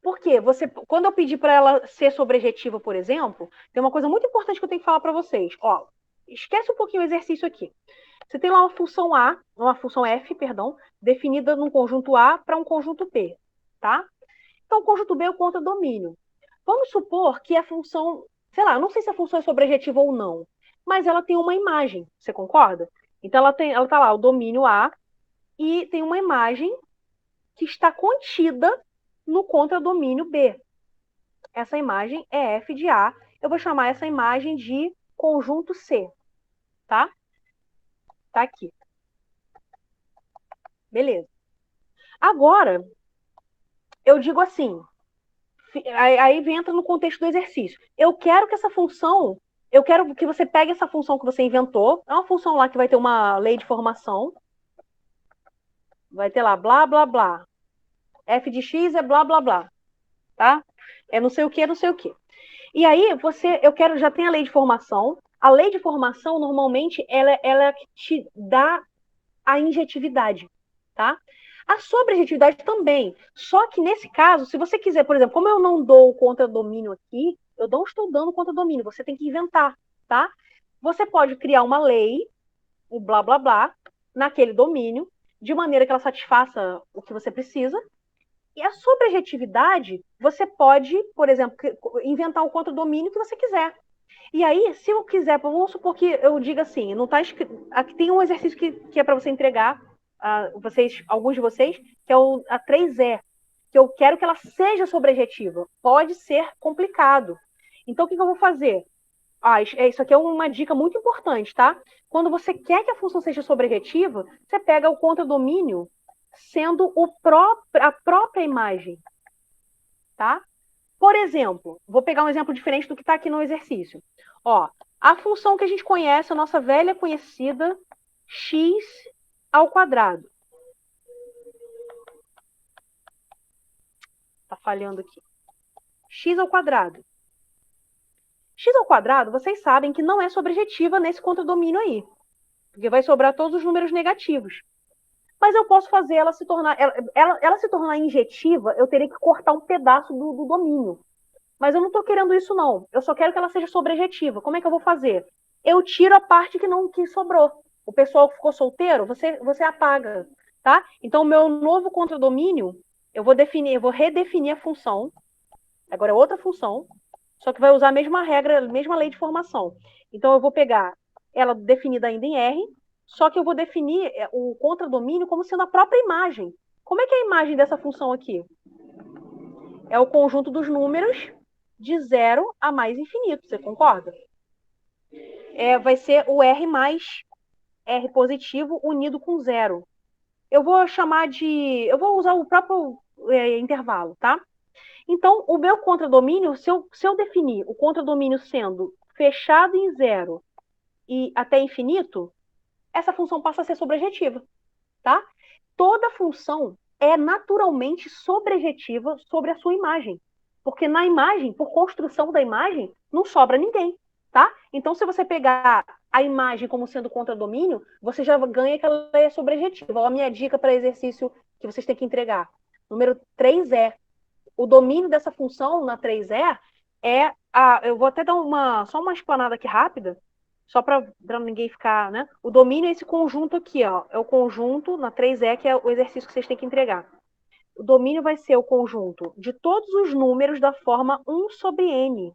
Por quê? Quando eu pedir para ela ser sobrejetiva, por exemplo, tem uma coisa muito importante que eu tenho que falar para vocês. Ó, esquece um pouquinho o exercício aqui. Você tem lá uma função f, perdão, definida num conjunto A para um conjunto P, tá? Então, o conjunto B é o contradomínio. Vamos supor que a função, sei lá, eu não sei se a função é sobrejetiva ou não, mas ela tem uma imagem, você concorda? Então, ela tá lá, o domínio A, e tem uma imagem que está contida no contradomínio B. Essa imagem é f de A. Eu vou chamar essa imagem de conjunto C. Tá? Tá aqui. Beleza. Agora, eu digo assim, aí entra no contexto do exercício. Eu quero que você pegue essa função que você inventou, é uma função lá que vai ter uma lei de formação, vai ter lá, blá, blá, blá. F de x é blá, blá, blá. Tá? É não sei o que, não sei o que. E aí, já tem a lei de formação. A lei de formação, normalmente, ela te dá a injetividade, tá? A sobrejetividade também. Só que, nesse caso, se você quiser, por exemplo, como eu não dou o contradomínio aqui, eu não estou dando o contradomínio, você tem que inventar, tá? Você pode criar uma lei, o blá, blá, blá, naquele domínio, de maneira que ela satisfaça o que você precisa. E a sobrejetividade, você pode, por exemplo, inventar o contradomínio que você quiser. E aí, se eu quiser, vamos supor que eu diga assim, não tá escrito, aqui tem um exercício que é para você entregar, alguns de vocês, que é a 3E, que eu quero que ela seja sobrejetiva. Pode ser complicado. Então, o que eu vou fazer? Isso aqui é uma dica muito importante, tá? Quando você quer que a função seja sobrejetiva, você pega o contradomínio sendo a própria imagem, tá? Por exemplo, vou pegar um exemplo diferente do que está aqui no exercício. Ó, a função que a gente conhece, a nossa velha conhecida, x ao quadrado. Tá falhando aqui. X ao quadrado. X ao quadrado, vocês sabem que não é sobrejetiva nesse contradomínio aí. Porque vai sobrar todos os números negativos. Mas eu posso fazer ela se tornar... Ela se tornar injetiva, eu teria que cortar um pedaço do domínio. Mas eu não estou querendo isso, não. Eu só quero que ela seja sobrejetiva. Como é que eu vou fazer? Eu tiro a parte que sobrou. O pessoal que ficou solteiro, você apaga, tá? Então, o meu novo contradomínio, eu vou redefinir a função. Agora é outra função, só que vai usar a mesma regra, a mesma lei de formação. Então, eu vou pegar ela definida ainda em R, só que eu vou definir o contradomínio como sendo a própria imagem. Como é que é a imagem dessa função aqui? É o conjunto dos números de 0 a mais infinito, você concorda? Vai ser o R mais R positivo unido com 0. Eu vou usar o próprio intervalo, tá? Então, o meu contradomínio, se eu definir o contradomínio sendo fechado em 0 e até infinito, essa função passa a ser sobrejetiva, tá? Toda função é naturalmente sobrejetiva sobre a sua imagem. Porque na imagem, por construção da imagem, não sobra ninguém, tá? Então, se você pegar a imagem como sendo contradomínio, você já ganha que ela é sobrejetiva. Olha a minha dica para exercício que vocês têm que entregar. Número 3E. O domínio dessa função na 3E eu vou até dar só uma explanada aqui rápida, só para ninguém ficar, né? O domínio é esse conjunto aqui, ó. É o conjunto na 3E, que é o exercício que vocês têm que entregar. O domínio vai ser o conjunto de todos os números da forma 1 sobre n,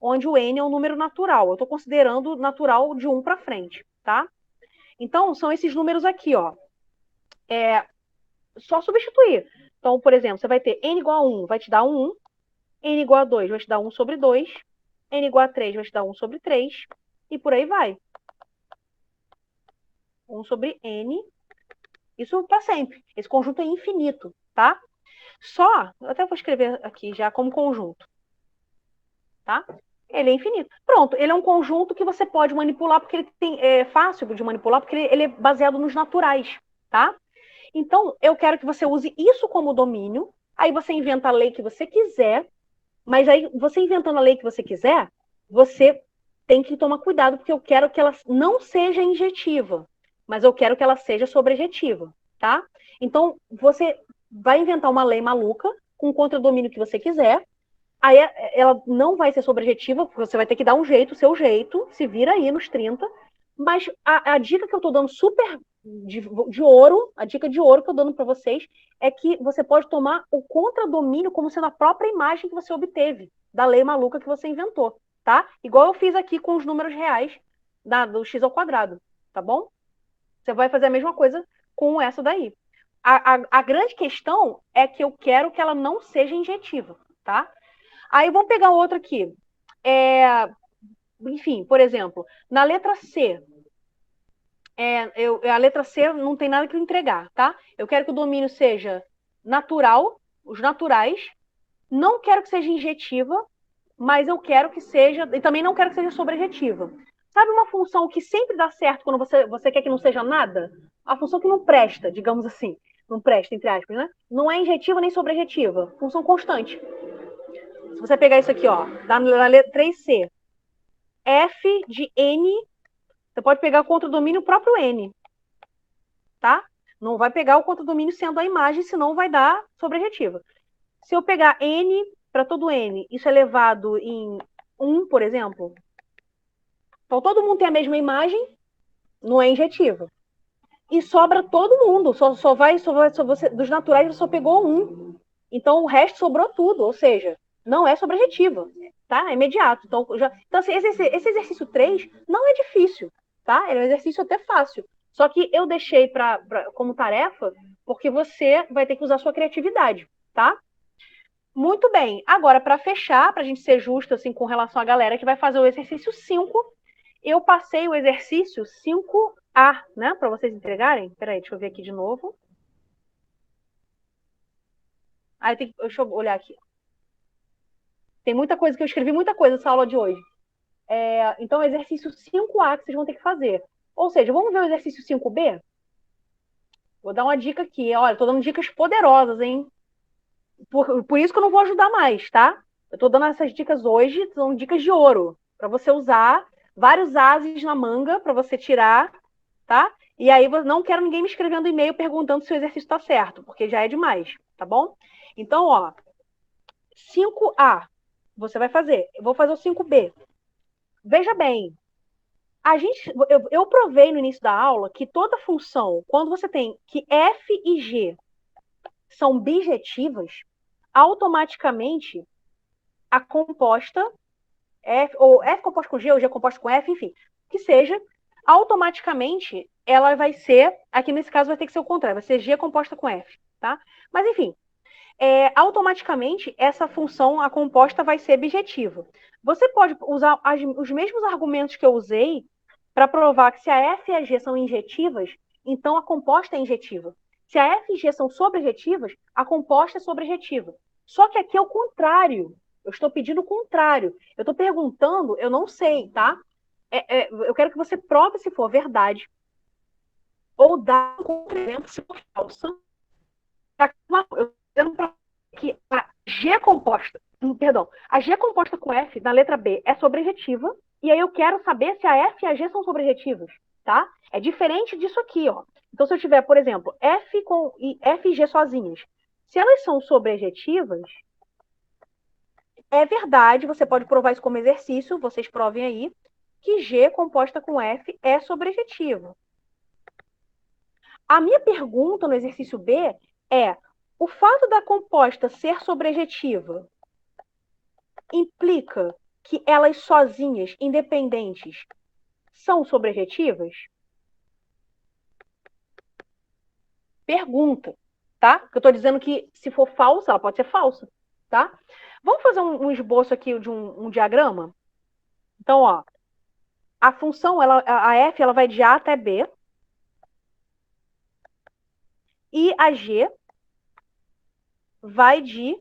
onde o n é um número natural. Eu estou considerando natural de 1 para frente, tá? Então, são esses números aqui, ó. Só substituir. Então, por exemplo, você vai ter n igual a 1, vai te dar um 1. N igual a 2 vai te dar 1 sobre 2. N igual a 3 vai te dar 1 sobre 3. E por aí vai. 1 sobre n. Isso para sempre. Esse conjunto é infinito, tá? Eu até vou escrever aqui já como conjunto. Tá? Ele é infinito. Pronto, ele é um conjunto que você pode manipular, porque é fácil de manipular, porque ele é baseado nos naturais, tá? Então, eu quero que você use isso como domínio, aí você inventa a lei que você quiser, mas aí você inventando a lei que você quiser, você tem que tomar cuidado, porque eu quero que ela não seja injetiva, mas eu quero que ela seja sobrejetiva, tá? Então, você vai inventar uma lei maluca, com o contradomínio que você quiser, aí ela não vai ser sobrejetiva, porque você vai ter que dar um jeito, o seu jeito, se vira aí nos 30, mas a dica que eu tô dando super de ouro, a dica de ouro que eu tô dando para vocês, é que você pode tomar o contradomínio como sendo a própria imagem que você obteve da lei maluca que você inventou, tá? Igual eu fiz aqui com os números reais do x ao quadrado, tá bom? Você vai fazer a mesma coisa com essa daí. A grande questão é que eu quero que ela não seja injetiva, tá? Aí vamos pegar outro aqui. Enfim, por exemplo, na letra C, a letra C não tem nada que eu entregar, tá? Eu quero que o domínio seja natural, os naturais. Não quero que seja injetiva, mas eu quero que seja... E também não quero que seja sobrejetiva. Sabe uma função que sempre dá certo quando você quer que não seja nada? A função que não presta, digamos assim. Não presta, entre aspas, né? Não é injetiva nem sobrejetiva. Função constante. Se você pegar isso aqui, ó, na letra 3C, f de n, você pode pegar o contradomínio próprio n, tá? Não vai pegar o contradomínio sendo a imagem, senão vai dar sobrejetiva. Se eu pegar n para todo n, isso é elevado em 1, por exemplo. Então, todo mundo tem a mesma imagem, não é injetiva. E sobra todo mundo. Dos naturais, você só pegou 1. Então, o resto sobrou tudo. Ou seja, não é sobrejetiva. Tá? É imediato. Então, assim, esse exercício 3 não é difícil. Tá? É um exercício até fácil. Só que eu deixei como tarefa porque você vai ter que usar sua criatividade. Tá? Muito bem. Agora, para fechar, para a gente ser justo assim, com relação à galera que vai fazer o exercício 5, eu passei o exercício 5A, né? Para vocês entregarem. Peraí, deixa eu ver aqui de novo. Deixa eu olhar aqui. Tem muita coisa que eu escrevi, muita coisa nessa aula de hoje. Então, exercício 5A que vocês vão ter que fazer. Ou seja, vamos ver o exercício 5B? Vou dar uma dica aqui. Olha, estou dando dicas poderosas, hein? Por isso que eu não vou ajudar mais, tá? Eu estou dando essas dicas hoje, são dicas de ouro, para você usar vários ases na manga para você tirar, tá? E aí eu não quero ninguém me escrevendo e-mail perguntando se o exercício está certo, porque já é demais, tá bom? Então, ó, 5A, você vai fazer. Eu vou fazer o 5B. Veja bem, eu provei no início da aula que toda função, quando você tem que f e g são bijetivas, automaticamente a composta ou F composto com G, ou G composto com F, enfim, que seja, automaticamente ela vai ser, aqui nesse caso vai ter que ser o contrário, vai ser G composta com F, tá? Mas enfim, automaticamente essa função, a composta, vai ser bijetiva. Você pode usar os mesmos argumentos que eu usei para provar que se a F e a G são injetivas, então a composta é injetiva. Se a F e G são sobrejetivas, a composta é sobrejetiva. Só que aqui é o contrário. Eu estou pedindo o contrário. Eu estou perguntando, eu não sei, tá? Eu quero que você prove se for verdade ou dá um complemento se for falsa. Eu estou dizendo que a G composta, a G composta com F na letra B é sobrejetiva, e aí eu quero saber se a F e a G são sobrejetivas, tá? É diferente disso aqui, ó. Então, se eu tiver, por exemplo, F e G sozinhas, se elas são sobrejetivas, é verdade, você pode provar isso como exercício, vocês provem aí, que G composta com F é sobrejetiva. A minha pergunta no exercício B é: o fato da composta ser sobrejetiva implica que elas sozinhas, independentes, são sobrejetivas? Pergunta, tá? Porque eu estou dizendo que se for falsa, ela pode ser falsa, tá? Vamos fazer um esboço aqui de um diagrama? Então, ó, a função, a F, ela vai de A até B. E a G vai de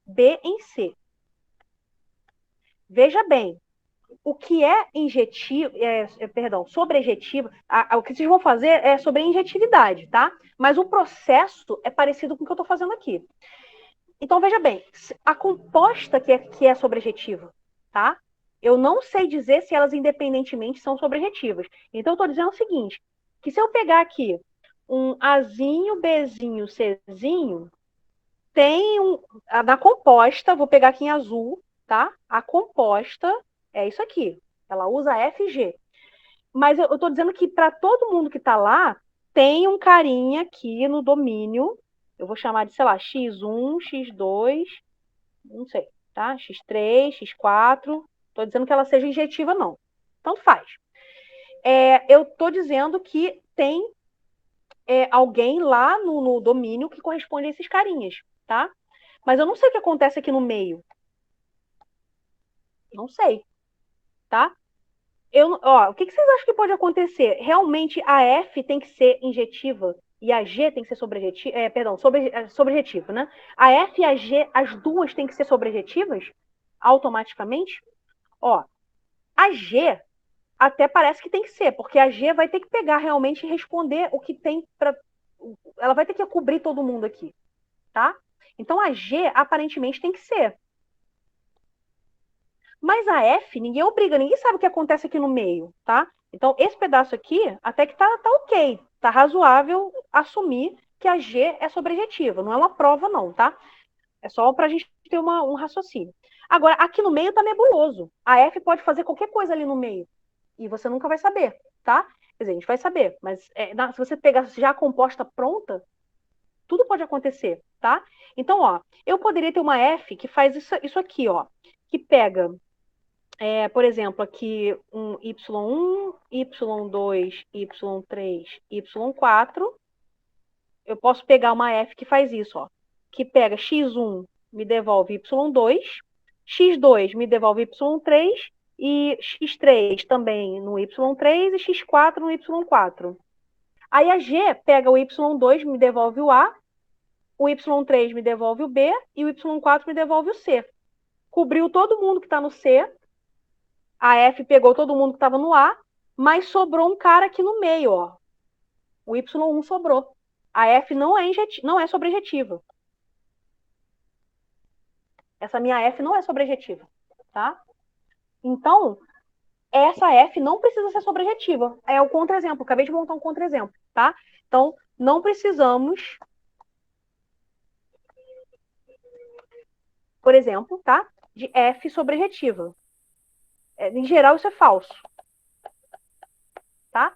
B em C. Veja bem, o que é injetivo, sobrejetivo, o que vocês vão fazer é sobre injetividade, tá? Mas o processo é parecido com o que eu estou fazendo aqui. Então, veja bem, a composta que é sobrejetiva, tá? Eu não sei dizer se elas independentemente são sobrejetivas. Então, eu estou dizendo o seguinte, que se eu pegar aqui um Azinho, Bzinho, Czinho, tem na composta, vou pegar aqui em azul, tá? A composta é isso aqui. Ela usa F e G. Mas eu estou dizendo que para todo mundo que está lá, tem um carinha aqui no domínio. Eu vou chamar de, sei lá, X1, X2, não sei, tá? X3, X4. Estou dizendo que ela seja injetiva, não. Tanto faz. Eu estou dizendo que tem alguém lá no domínio que corresponde a esses carinhas, tá? Mas eu não sei o que acontece aqui no meio. Não sei, tá? O que vocês acham que pode acontecer? Realmente a F tem que ser injetiva e a G tem que ser sobrejetiva, sobrejetiva, né? A F e a G, as duas têm que ser sobrejetivas automaticamente? Ó, a G até parece que tem que ser, porque a G vai ter que pegar realmente e responder o que tem para. Ela vai ter que cobrir todo mundo aqui, tá? Então a G aparentemente tem que ser. Mas a F, ninguém obriga, ninguém sabe o que acontece aqui no meio, tá? Então, esse pedaço aqui, até que tá ok, tá razoável assumir que a G é sobrejetiva, não é uma prova não, tá? É só pra gente ter um raciocínio. Agora, aqui no meio tá nebuloso. A F pode fazer qualquer coisa ali no meio, e você nunca vai saber, tá? Quer dizer, a gente vai saber, mas se você pegar já a composta pronta, tudo pode acontecer, tá? Então, ó, eu poderia ter uma F que faz isso aqui, ó, que pega por exemplo, aqui um Y1, Y2, Y3, Y4. Eu posso pegar uma F que faz isso, ó, que pega X1 me devolve Y2, X2 me devolve Y3 e X3 também no Y3 e X4 no Y4. Aí a G pega o Y2 me devolve o A, o Y3 me devolve o B e o Y4 me devolve o C. Cobriu todo mundo que está no C. A F pegou todo mundo que estava no A, mas sobrou um cara aqui no meio, ó. O Y1 sobrou. A F não é sobrejetiva. Essa minha F não é sobrejetiva, tá? Então, essa F não precisa ser sobrejetiva. É o contra-exemplo. Acabei de montar um contra-exemplo, tá? Então, não precisamos, por exemplo, tá? De F sobrejetiva. Em geral, isso é falso. Tá?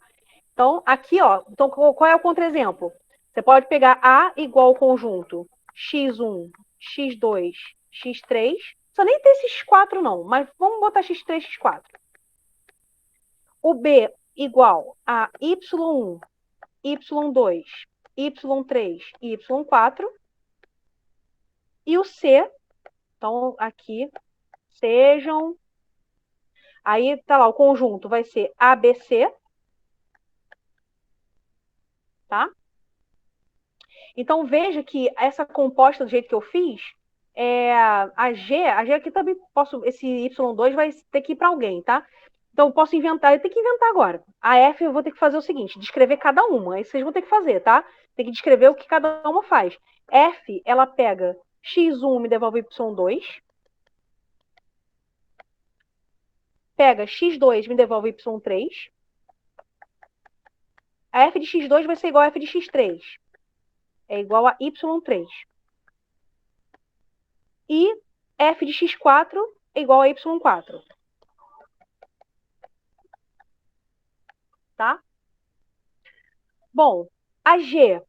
Então, aqui, ó. Então, qual é o contra-exemplo? Você pode pegar A igual ao conjunto x1, x2, x3. Não precisa nem ter esses 4, não. Mas vamos botar x3, x4. O B igual a y1, y2, y3 e y4. E o C, então, aqui, sejam... Aí, tá lá, o conjunto vai ser ABC, tá? Então, veja que essa composta, do jeito que eu fiz, a G aqui também posso, esse Y2 vai ter que ir para alguém, tá? Então, eu posso inventar, eu tenho que inventar agora. A F eu vou ter que fazer o seguinte, descrever cada uma, aí vocês vão ter que fazer, tá? Tem que descrever o que cada uma faz. F, ela pega X1 me devolve Y2, pega X2 me devolve Y3, a F de X2 vai ser igual a F de X3. É igual a Y3. E F de X4 é igual a Y4. Tá? Bom, a G.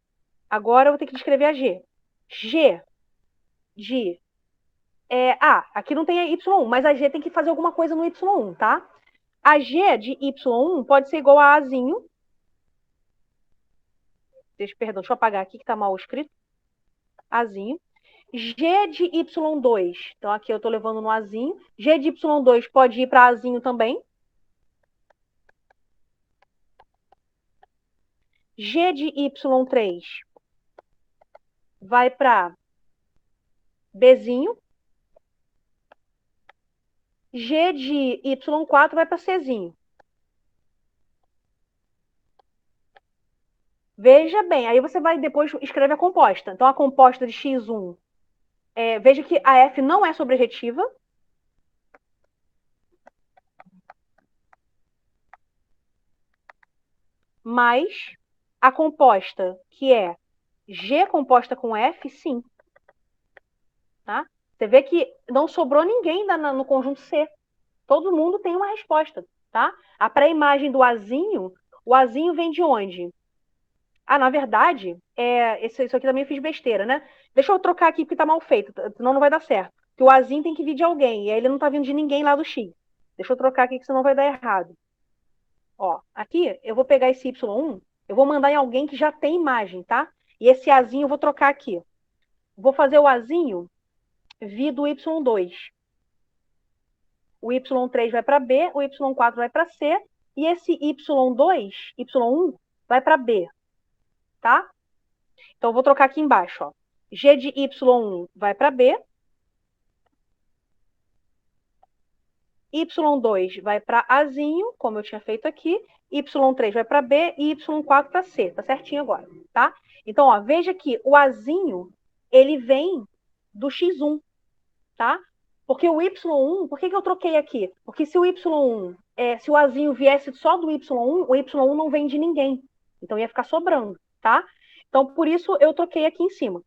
Agora eu vou ter que descrever a G. G de... aqui não tem Y1, mas a G tem que fazer alguma coisa no Y1, tá? A G de Y1 pode ser igual a Azinho. Perdão, deixa eu apagar aqui que tá mal escrito. Azinho. G de Y2, então aqui eu estou levando no Azinho. G de Y2 pode ir para Azinho também. G de Y3 vai para Bzinho. G de Y4 vai para Czinho. Veja bem, aí você vai depois escrever a composta. Então, a composta de X1, veja que a F não é sobrejetiva. Mas a composta, que é G composta com F, sim. Tá? Você vê que não sobrou ninguém no conjunto C. Todo mundo tem uma resposta. Tá? A pré-imagem do Azinho, o Azinho vem de onde? Na verdade, isso aqui também eu fiz besteira, né? Deixa eu trocar aqui porque tá mal feito, senão não vai dar certo. Porque o Azinho tem que vir de alguém, e aí ele não tá vindo de ninguém lá do X. Deixa eu trocar aqui que senão vai dar errado. Ó, aqui eu vou pegar esse Y1 Eu vou mandar em alguém que já tem imagem, tá? E esse Azinho eu vou trocar aqui. Vou fazer o Azinho vir do Y2. O Y3 vai para B, o Y4 vai para C, e esse Y2, Y1, vai para B, tá? Então, eu vou trocar aqui embaixo, ó. G de Y1 vai para B, Y2 vai para Azinho, como eu tinha feito aqui, Y3 vai para B e Y4 para C, tá certinho agora, tá? Então, ó, veja que o Azinho, ele vem do X1, tá? Porque o Y1, por que eu troquei aqui? Porque se o Y1, se o Azinho viesse só do Y1, o Y1 não vem de ninguém. Então ia ficar sobrando, tá? Então por isso eu troquei aqui em cima.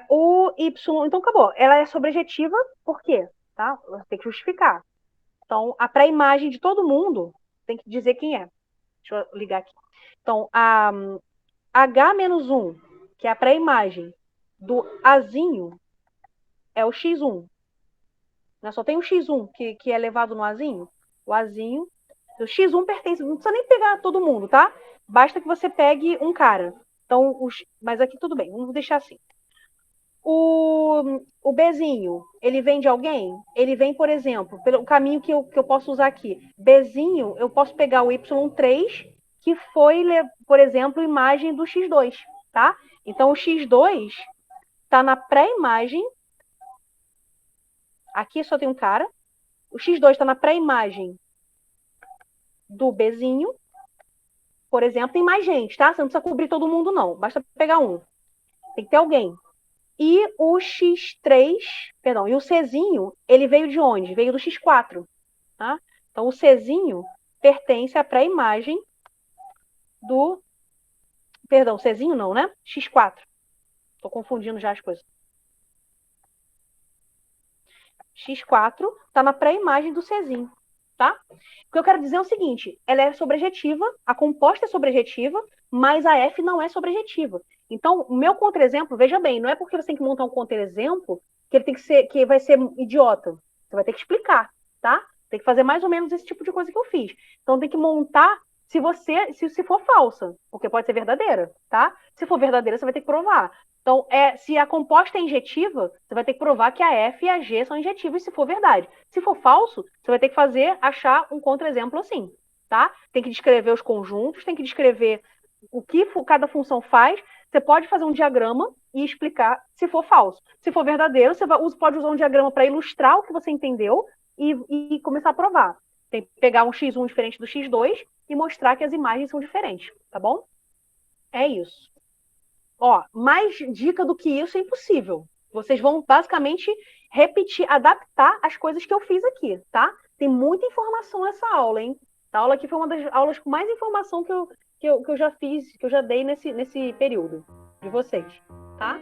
O Y, então acabou. Ela é sobrejetiva, por quê? Tá? Tem que justificar. Então a pré-imagem de todo mundo tem que dizer quem é. Deixa eu ligar aqui. Então a H-1, que é a pré-imagem do Azinho, é o X1. Só tem o X1 que é levado no Azinho. O Azinho. O X1 pertence. Não precisa nem pegar todo mundo, tá? Basta que você pegue um cara. Então, mas aqui tudo bem. Vamos deixar assim. O Bzinho, ele vem de alguém? Ele vem, por exemplo, pelo caminho que eu posso usar aqui. Bzinho, eu posso pegar o Y3, que foi, por exemplo, imagem do X2, tá? Então, o X2 está na pré-imagem. Aqui só tem um cara. O X2 está na pré-imagem do Bzinho, por exemplo. Tem mais gente, tá? Você não precisa cobrir todo mundo, não. Basta pegar um. Tem que ter alguém. E o X3, perdão, e o Czinho, ele veio de onde? Veio do X4, tá? Então, o Czinho pertence à pré-imagem do... Perdão, Czinho não, né? X4. Tô confundindo já as coisas. X4 está na pré-imagem do Czinho, tá? O que eu quero dizer é o seguinte, ela é sobrejetiva, a composta é sobrejetiva, mas a F não é sobrejetiva. Então, o meu contra-exemplo, veja bem, não é porque você tem que montar um contra-exemplo que ele tem que ser, que vai ser idiota. Você vai ter que explicar, tá? Tem que fazer mais ou menos esse tipo de coisa que eu fiz. Então, tem que montar se for falsa, porque pode ser verdadeira, tá? Se for verdadeira, você vai ter que provar. Então, se a composta é injetiva, você vai ter que provar que a F e a G são injetivas, se for verdade. Se for falso, você vai ter que achar um contra-exemplo assim, tá? Tem que descrever os conjuntos, tem que descrever o que cada função faz. Você pode fazer um diagrama e explicar se for falso. Se for verdadeiro, você pode usar um diagrama para ilustrar o que você entendeu e começar a provar. Tem que pegar um X1 diferente do X2 e mostrar que as imagens são diferentes, tá bom? É isso. Ó, mais dica do que isso é impossível. Vocês vão basicamente repetir, adaptar as coisas que eu fiz aqui, tá? Tem muita informação nessa aula, hein? Essa aula aqui foi uma das aulas com mais informação que eu já fiz, que eu já dei nesse período de vocês, tá?